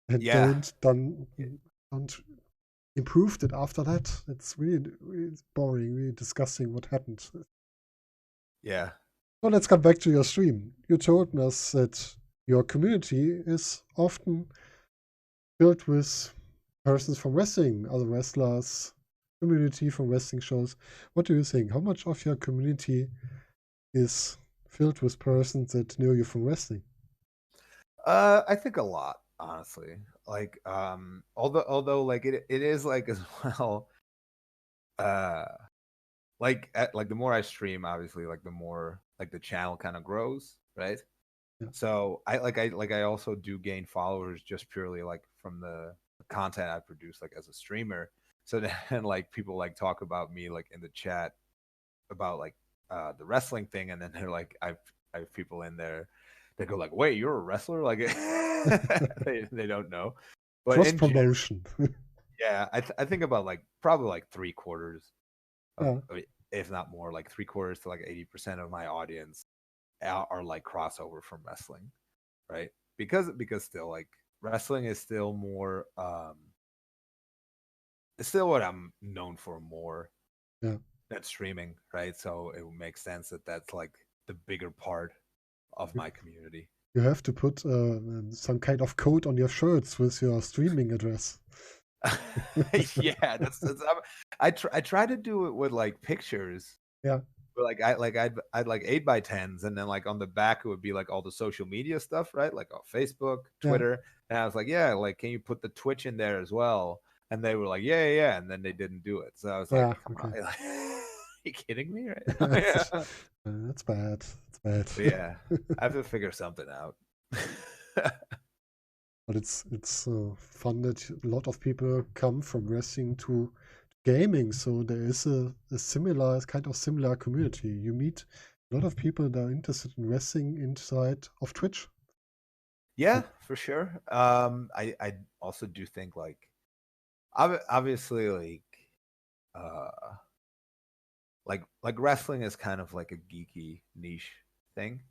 and yeah, don't improved it after that, it's really, really boring, really disgusting what happened. yeah. So let's come back to your stream. You told us that your community is often filled with persons from wrestling, other wrestlers, community from wrestling shows. What do you think? How much of your community is filled with persons that know you from wrestling? I think a lot, honestly. Like, although like it is like as well, uh, like the more I stream, obviously, like the more like the channel kind of grows, right? Yeah. So I also do gain followers just purely like from the content I produce, like as a streamer. So then like people like talk about me like in the chat about like the wrestling thing, and then they're like, I have people in there that go like, wait, you're a wrestler? Like they don't know. But Cross in general, promotion. yeah, I think about like probably like 3/4 of, Yeah. if not more, like 3/4 to like 80% of my audience are like crossover from wrestling, right? Because still like wrestling is still more it's still what I'm known for more Yeah. than streaming, right? So it would make sense that that's like the bigger part of my community. You have to put some kind of code on your shirts with your streaming address. Yeah, that's I try to do it with like pictures. Yeah. But like I'd like 8x10s, and then like on the back it would be like all the social media stuff, right? Like on Facebook, Twitter. And I was like, yeah, like can you put the Twitch in there as well? And they were like, yeah. And then they didn't do it. So I was like, come on, like, are you kidding me right now? Yeah. That's bad. That's bad. But yeah, I have to figure something out. But it's fun that a lot of people come from wrestling to gaming, so there is a similar kind of similar community. You meet a lot of people that are interested in wrestling inside of Twitch. Yeah, for sure. I also do think like obviously like wrestling is kind of like a geeky niche thing,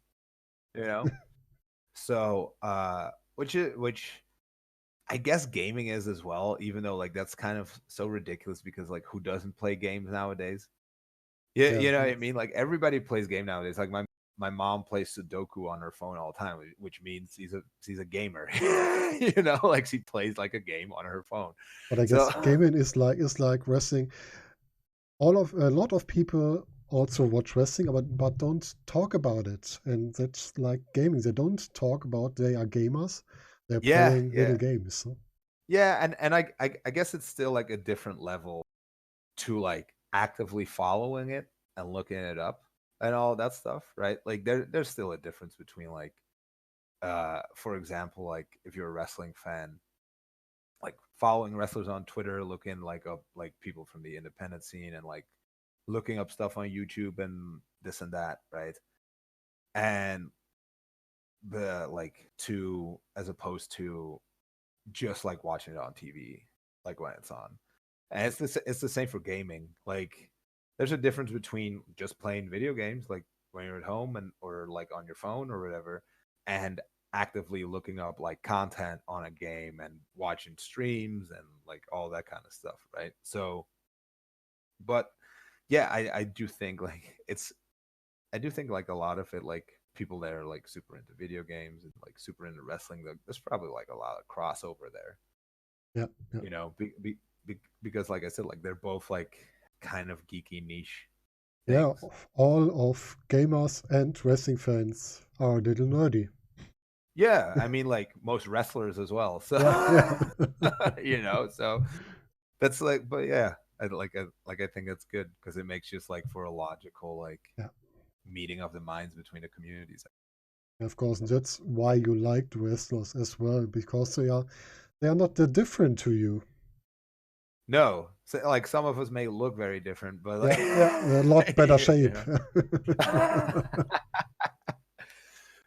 you know. So which I guess gaming is as well, even though like that's kind of so ridiculous because like who doesn't play games nowadays? Yeah, you know what I mean? Like everybody plays game nowadays. Like my mom plays Sudoku on her phone all the time, which means she's a gamer. You know, like she plays like a game on her phone. But I guess gaming is like wrestling. A lot of people also watch wrestling, but don't talk about it, and that's like gaming. They don't talk about they are gamers. They're playing little games. Huh? Yeah, and I guess it's still like a different level to like actively following it and looking it up and all that stuff, right? Like there's still a difference between like for example, like if you're a wrestling fan, like following wrestlers on Twitter, looking like up like people from the independent scene and like looking up stuff on YouTube and this and that, right? And the like to as opposed to just like watching it on TV, like when it's on. And it's the same for gaming. Like there's a difference between just playing video games, like when you're at home and or like on your phone or whatever, and actively looking up like content on a game and watching streams and like all that kind of stuff, right? So, but yeah, I do think like I do think like a lot of it, like people that are like super into video games and like super into wrestling, there's probably like a lot of crossover there. Yeah. You know, because like I said, like they're both like kind of geeky niche things. Yeah, all of gamers and wrestling fans are a little nerdy. Yeah, I mean like most wrestlers as well. So you know, so that's like, but yeah, I think that's good because it makes just like for a logical like meeting of the minds between the communities. Of course, and that's why you liked wrestlers as well, because they are not that different to you. No, so, like some of us may look very different, but like a lot better shape.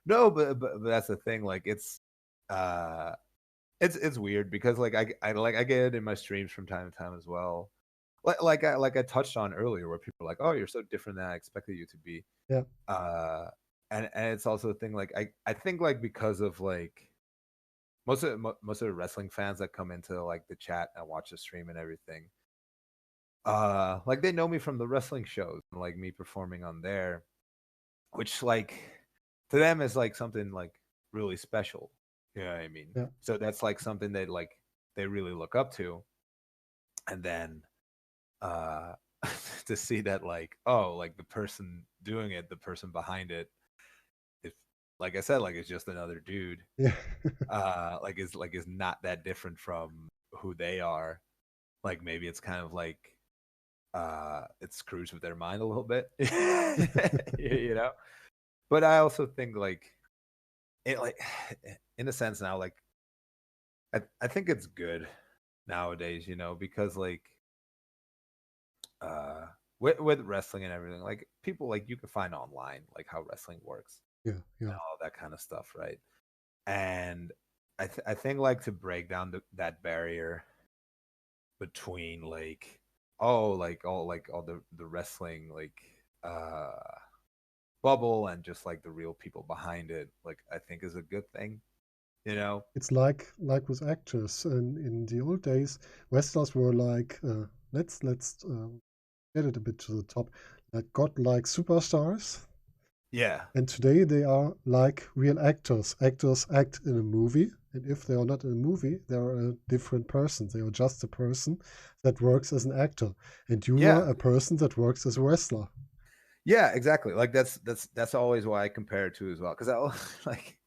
No, but that's the thing. Like it's weird because like I get it in my streams from time to time as well. Like I touched on earlier, where people are like, "Oh, you're so different than I expected you to be." Yeah. And it's also a thing. Like I think like because of like most of the wrestling fans that come into like the chat and watch the stream and everything, like they know me from the wrestling shows and like me performing on there, which like to them is like something like really special. You know what I mean? Yeah. So that's like something that like they really look up to. And then to see that like, oh, like the person doing it, the person behind it, if like I said, like it's just another dude. Yeah. Like is not that different from who they are. Like maybe it's kind of like it screws with their mind a little bit. You know? But I also think like it like in a sense now, like I think it's good nowadays, you know, because like with wrestling and everything, like people like you can find online like how wrestling works. Yeah. And all that kind of stuff, right? And I think like to break down that barrier between like all the wrestling like bubble and just like the real people behind it, like I think is a good thing, you know. It's like with actors in the old days, wrestlers were like let's get it a bit to the top, like godlike superstars, Yeah. And today they are like real actors. Actors act in a movie, and if they are not in a movie, they are a different person. They are just a person that works as an actor, and you are Yeah. a person that works as a wrestler. Yeah, exactly. Like that's always why I compare it to as well. Because I like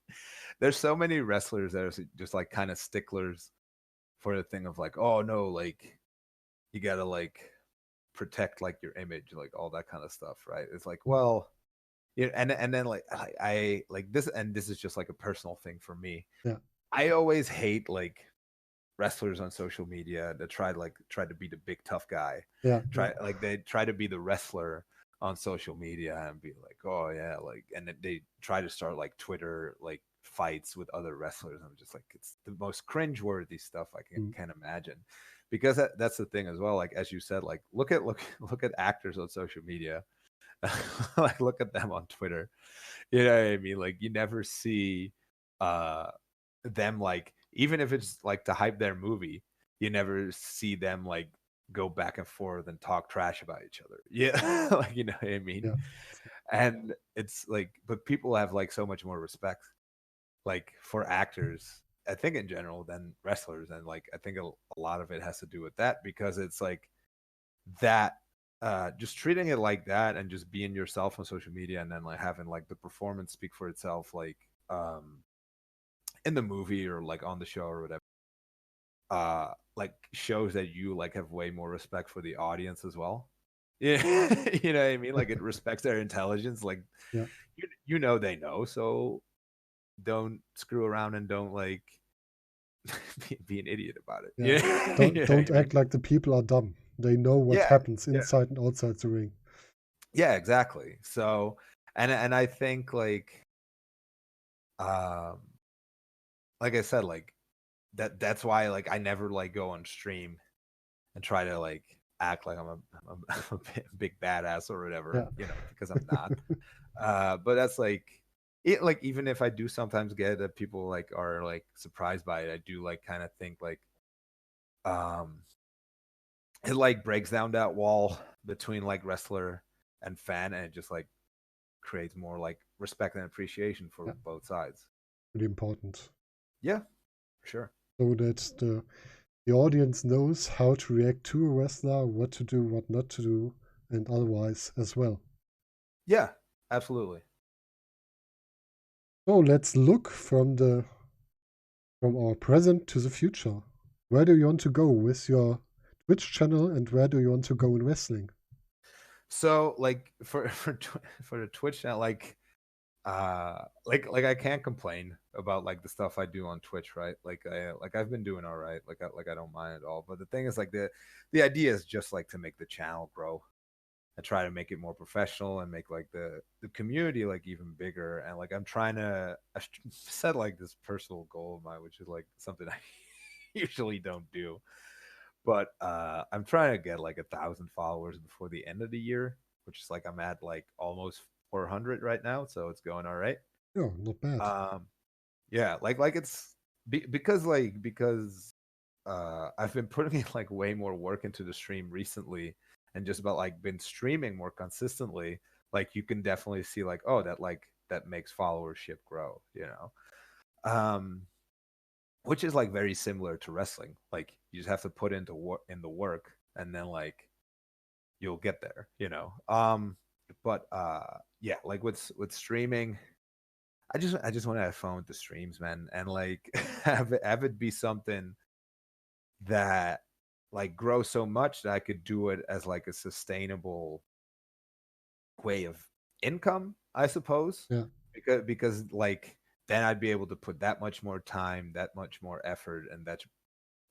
there's so many wrestlers that are just like kind of sticklers for the thing of like, oh no, like you gotta like protect like your image, like all that kind of stuff, right? It's like, well, yeah, and then like I like this, and this is just like a personal thing for me. Yeah, I always hate like wrestlers on social media that try to be the big tough guy. yeah, yeah. They try to be the wrestler on social media and be like, oh yeah, like, and they try to start like Twitter like fights with other wrestlers. I'm just like, it's the most cringeworthy stuff I can imagine, because that's the thing as well. Like as you said, like look at actors on social media. Like look at them on Twitter. You know what I mean? Like you never see uh them, like, even if it's like to hype their movie, you never see them like go back and forth and talk trash about each other. Yeah. Like, you know what I mean? Yeah. And it's like, but people have like so much more respect like for actors, I think in general, than wrestlers. And like I think a lot of it has to do with that, because it's like that just treating it like that and just being yourself on social media, and then like having like the performance speak for itself, like in the movie or like on the show or whatever, like shows that you like have way more respect for the audience as well. Yeah. You know what I mean? Like it respects their intelligence. Like Yeah. you know they know, so don't screw around and don't like be an idiot about it. Yeah. Yeah. Don't You know don't what I mean? act like the people are dumb. They know what Yeah. happens Yeah. inside and outside the ring. Yeah, exactly. So and I think um like I said, like that's why like I never like go on stream and try to like act like I'm a big badass or whatever, Yeah. you know, because I'm not. But that's like it. Like even if I do sometimes get that people like are like surprised by it, I do like kind of think like um it like breaks down that wall between like wrestler and fan, and it just like creates more like respect and appreciation for Yeah. both sides. Really important. Yeah, for sure. So that the audience knows how to react to a wrestler, what to do, what not to do, and otherwise as well. Yeah, absolutely. So let's look from our present to the future. Where do you want to go with your Twitch channel, and where do you want to go in wrestling? So like for the Twitch channel, like I can't complain about like the stuff I do on Twitch, right? Like I've been doing all right. Like I don't mind at all. But the thing is like the idea is just like to make the channel grow and try to make it more professional and make like the community like even bigger. And like I'm trying to I set like this personal goal of mine, which is like something I usually don't do. But I'm trying to get like 1,000 followers before the end of the year, which is like I'm at like almost 400 right now, so it's going all right. Yeah, not bad. Yeah, like it's because I've been putting in like way more work into the stream recently, and just about like been streaming more consistently. Like you can definitely see like, oh, that makes followership grow, you know. Which is like very similar to wrestling. Like you just have to put in the work, and then like you'll get there, you know. But yeah, like with streaming, I just want to have fun with the streams, man, and like have it be something that like grows so much that I could do it as like a sustainable way of income, I suppose. Yeah. Because like then I'd be able to put that much more time, that much more effort, and that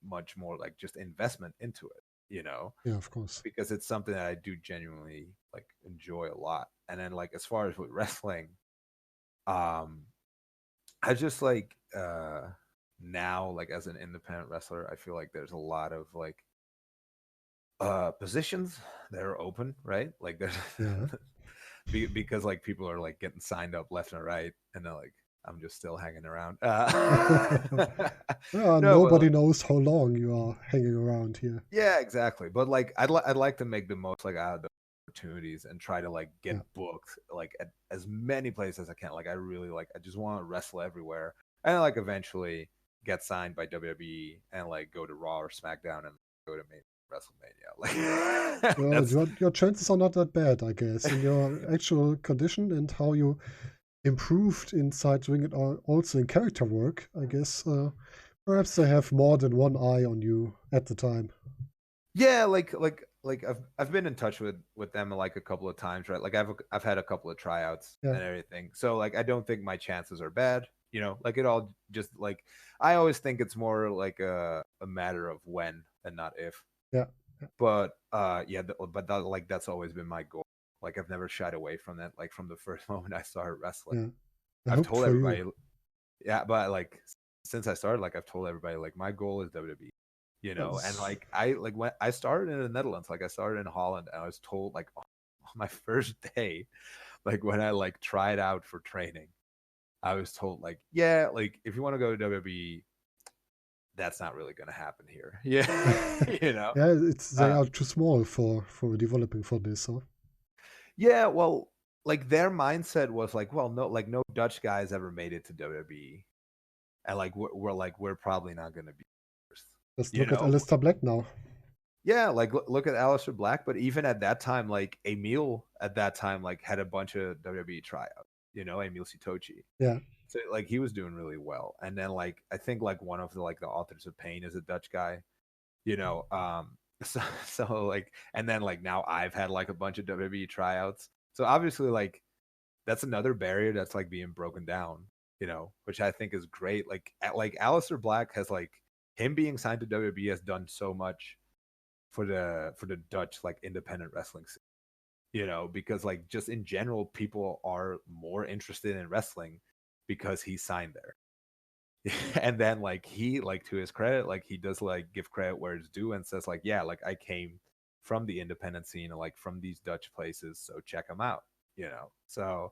much more like just investment into it, you know, Yeah, of course. because it's something that I do genuinely like enjoy a lot. And then like as far as with wrestling, um I just like now like as an independent wrestler, I feel like there's a lot of like positions that are open, right? Like there's Yeah. because like people are like getting signed up left and right, and they're like I'm just still hanging around. Yeah, No, but nobody like, knows how long you are hanging around here. yeah, exactly. But like I'd like to make the most like out of the opportunities and try to like get booked like at as many places as I can. Like I really like I just want to wrestle everywhere and like eventually get signed by WWE and like go to Raw or SmackDown and go to WrestleMania. Like Well, your chances are not that bad, I guess, in your actual condition and how you improved inside doing it also in character work. I guess perhaps they have more than one eye on you at the time. Yeah, like I've been in touch with them like a couple of times, right? Like I've had a couple of tryouts and everything. So like I don't think my chances are bad, you know. Like it all just like I always think it's more like a matter of when and not if. Yeah. But like that's always been my goal. Like I've never shied away from that. Like from the first moment I started wrestling, I've told everybody. Yeah, but like since I started, like I've told everybody, like my goal is WWE. You know, and like when I started in the Netherlands, like I started in Holland, and I was told like on my first day, like when I like tried out for training, I was told like, yeah, like if you want to go to WWE, that's not really going to happen here. Yeah, you know. Yeah, they are too small for developing for this. Huh? Yeah, well, like their mindset was like, well, no Dutch guys ever made it to WWE, and like we're probably not going to be. Just look at Aleister Black now. Yeah, like look at Aleister Black, but even at that time, like Emil at that time, like had a bunch of WWE tryouts. You know, Emil Sitoci. Yeah. So like he was doing really well, and then like I think like one of the authors of Pain is a Dutch guy. You know, so like, and then like now I've had like a bunch of WWE tryouts. So obviously like that's another barrier that's like being broken down. You know, which I think is great. Like Aleister Black has like him being signed to WWE has done so much for the Dutch like independent wrestling scene, you know, because like just in general people are more interested in wrestling because he signed there. And then like he like to his credit, like he does like give credit where it's due and says like, yeah, like I came from the independent scene and like from these Dutch places, so check them out, you know. So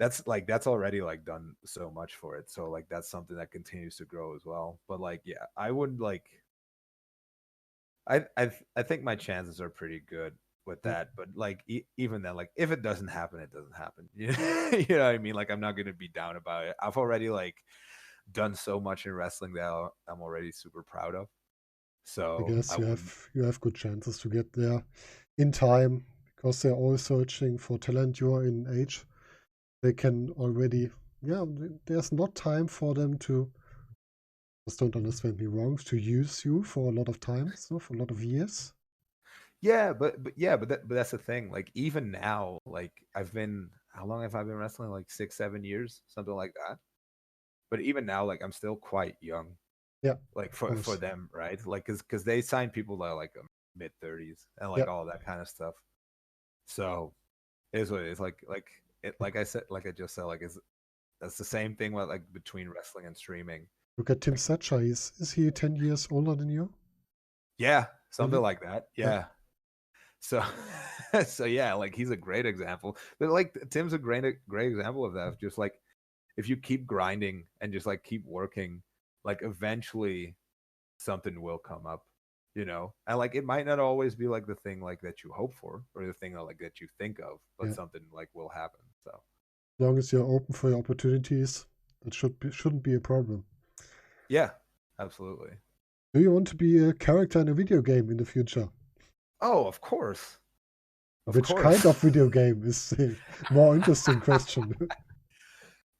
that's already like done so much for it, so like that's something that continues to grow as well. But like yeah, I would like I think my chances are pretty good with that, but like even then, like if it doesn't happen, it doesn't happen. You know what I mean? Like I'm not gonna be down about it. I've already like done so much in wrestling that I'm already super proud of. So I guess you have good chances to get there in time because they're always searching for talent your in age. They can already there's not time for them to, just don't understand me wrong, to use you for a lot of time, so for a lot of years. Yeah, but that's the thing. Like even now, like how long have I been wrestling? Like 6-7 years, something like that. But even now, like I'm still quite young. Yeah. Like for them, right? Like because they sign people that are like mid-30s and like all that kind of stuff. So it is what it is. Like I said, like I just said, like that's the same thing with like between wrestling and streaming. Look at Tim Thatcher. Is he 10 years older than you? Yeah, something like that. Yeah. So so yeah, like he's a great example. But like Tim's a great example of that. Just like if you keep grinding and just like keep working, like eventually something will come up, you know. And like it might not always be like the thing like that you hope for or the thing like that you think of, but something like will happen. So as long as you're open for your opportunities, that shouldn't be a problem. Yeah, absolutely. Do you want to be a character in a video game in the future? Oh, of course. Which kind of video game is the more interesting question?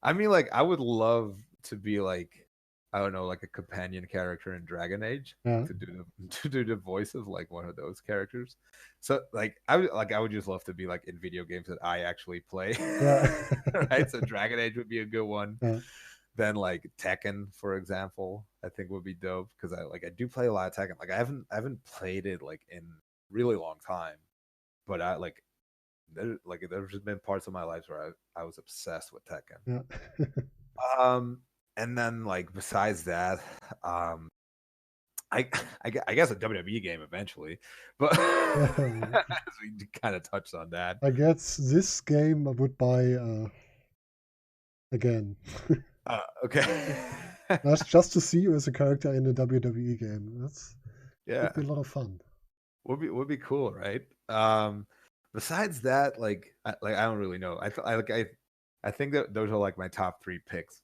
I mean, like, I would love to be like, I don't know, like a companion character in Dragon Age to do the voice of like one of those characters. So like I would just love to be like in video games that I actually play. Right? So Dragon Age would be a good one. Then like Tekken, for example, I think would be dope because I do play a lot of Tekken. Like I haven't played it like in really long time, but there's just been parts of my life where I was obsessed with Tekken. And then like besides that, I guess a WWE game eventually, but we kind of touched on that. I guess this game I would buy again. Okay. That's just to see you as a character in a WWE game. Would be a lot of fun. Would be cool, right? besides that, like I don't really know. I think that those are like my top 3 picks.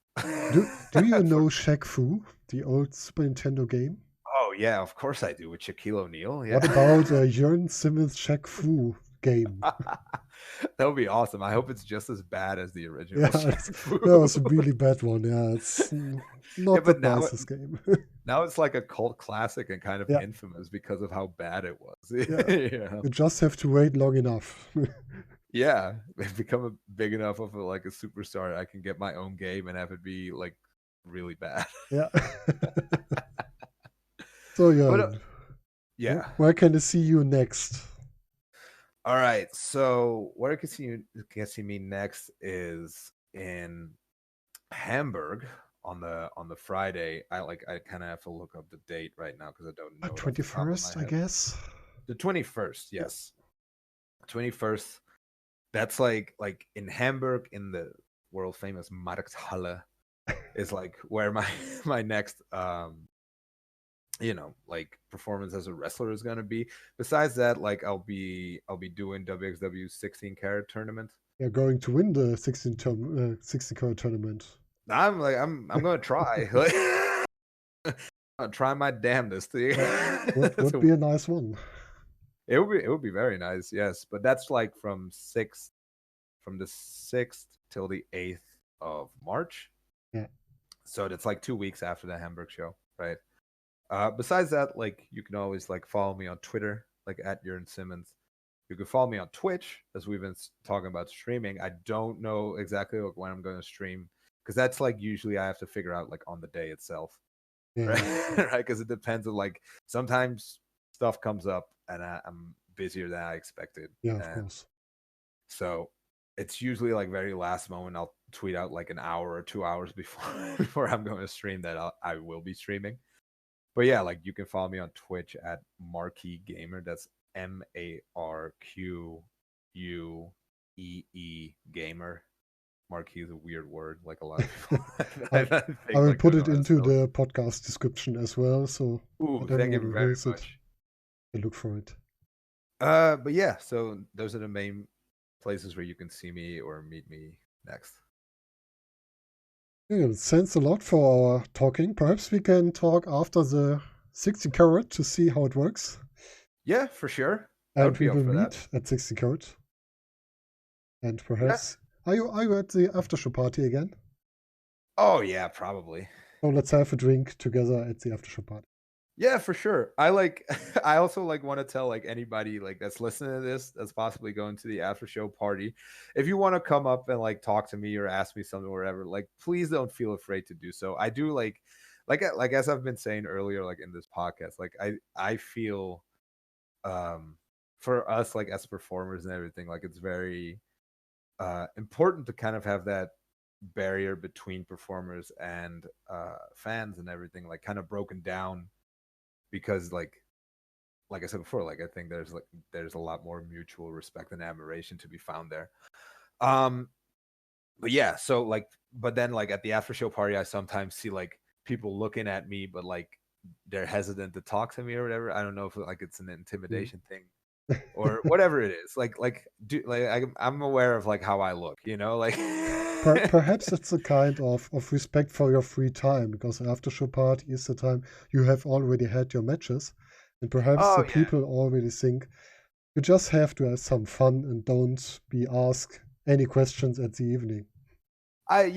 Do you know Shaq Fu, the old Super Nintendo game? Oh yeah, of course I do, with Shaquille O'Neal. Yeah. What about Jurn Simmons Shaq Fu game? That would be awesome. I hope it's just as bad as the Yeah, original Shaq Fu. that was a really bad one. Yeah, it's Yeah, not the but nicest game. now it's like a cult classic and kind of Yeah, infamous because of how bad it was. yeah. Yeah. You just have to wait long enough. Yeah, they've become a big enough of like a superstar. I can get my own game and have it be like really bad. Yeah. So, But Jörn, yeah. where can I see you next? All right. So where I can see me next is in Hamburg on the Friday. I kind of have to look up the date right now because I don't know it off the top of 21st, my I head. guess. The 21st, Yeah. yes. 21st. That's like in Hamburg in the world famous Markthalle is like where my next like performance as a wrestler is gonna be. Besides that, like I'll be doing WXW 16 karat tournament. You're going to win the 16 karat tournament. I'm gonna try. I'll try my damnedest. Would be a nice one. It would be very nice, yes. But that's like from the 6th till the 8th of March. Yeah. So that's like 2 weeks after the Hamburg show, right? Besides that, like you can always like follow me on Twitter, like at Jurn Simmons. You can follow me on Twitch, as we've been talking about streaming. I don't know exactly like when I'm going to stream because that's like usually I have to figure out like on the day itself, Yeah. right? Right? Because it depends on like sometimes stuff comes up and I'm busier than I expected. Yeah, of course. So it's usually like very last moment. I'll tweet out like an hour or 2 hours before I'm going to stream that I will be streaming. But yeah, like you can follow me on Twitch at Marquee Gamer. That's MARQUEE Gamer. Marquee is a weird word, like a lot of people. I will put it into the podcast description as well, so thank you very much. Look for it. But yeah, so those are the main places where you can see me or meet me next. Yeah, thanks a lot for our talking. Perhaps we can talk after the 60 carat to see how it works. Yeah, for sure. And we will meet at 60 carat. And perhaps are you at the after show party again? Oh yeah, probably. So let's have a drink together at the after show party. Yeah, for sure. I also like want to tell like anybody like that's listening to this that's possibly going to the after show party. If you want to come up and like talk to me or ask me something or whatever, like please don't feel afraid to do so. I do like as I've been saying earlier, like in this podcast, like I feel for us like as performers and everything, like it's very important to kind of have that barrier between performers and fans and everything like kind of broken down. Because like I said before, like I think there's a lot more mutual respect and admiration to be found there. But yeah, so like, but then like at the after show party, I sometimes see like people looking at me, but like they're hesitant to talk to me or whatever. I don't know if like it's an intimidation thing or whatever it is. I'm aware of like how I look, you know, like. Perhaps it's a kind of respect for your free time, because after show party is the time you have already had your matches, and perhaps people already think you just have to have some fun and don't be asked any questions at the evening. I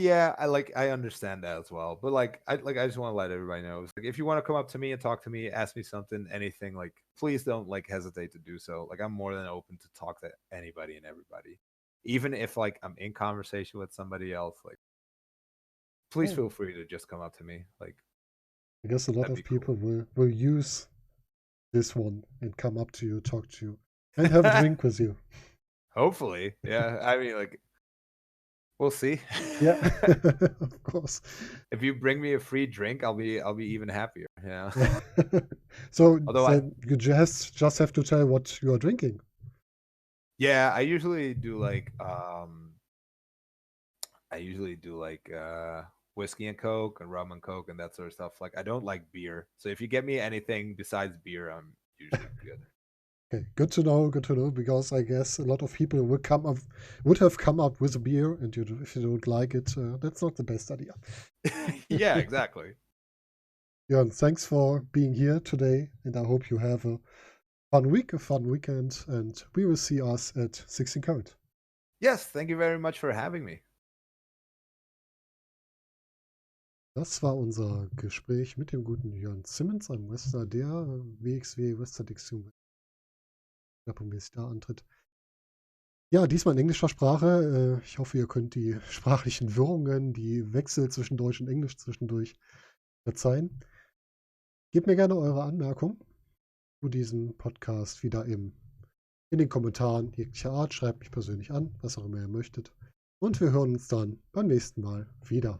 understand that as well, but I just want to let everybody know, like if you want to come up to me and talk to me, ask me something, anything, like please don't like hesitate to do so. Like I'm more than open to talk to anybody and everybody. Even if like I'm in conversation with somebody else, like please feel free to just come up to me. Like I guess a lot of people will use this one and come up to you, talk to you, and have a drink with you. Hopefully. Yeah. I mean, like we'll see. Yeah. Of course. If you bring me a free drink, I'll be even happier. Yeah. So then you just have to tell what you are drinking. Yeah, I usually do like whiskey and Coke and rum and Coke and that sort of stuff. Like I don't like beer. So if you get me anything besides beer, I'm usually good. Okay, good to know, because I guess a lot of people would have come up with a beer, and if you don't like it, that's not the best idea. Yeah, exactly. Jurn, thanks for being here today, and I hope you have a fun week, a fun weekend, and we will see us at 16 Könnt. Yes, thank you very much for having me. Das war unser Gespräch mit dem guten Jurn Simmons, einem Wrestler, der WXW Western Extreme schwerpunktmäßig da antritt. Ja, diesmal in englischer Sprache. Ich hoffe, ihr könnt die sprachlichen Wirrungen, die Wechsel zwischen Deutsch und Englisch zwischendurch verzeihen. Gebt mir gerne eure Anmerkung zu diesem Podcast wieder in den Kommentaren jeglicher Art. Schreibt mich persönlich an, was auch immer ihr möchtet. Und wir hören uns dann beim nächsten Mal wieder.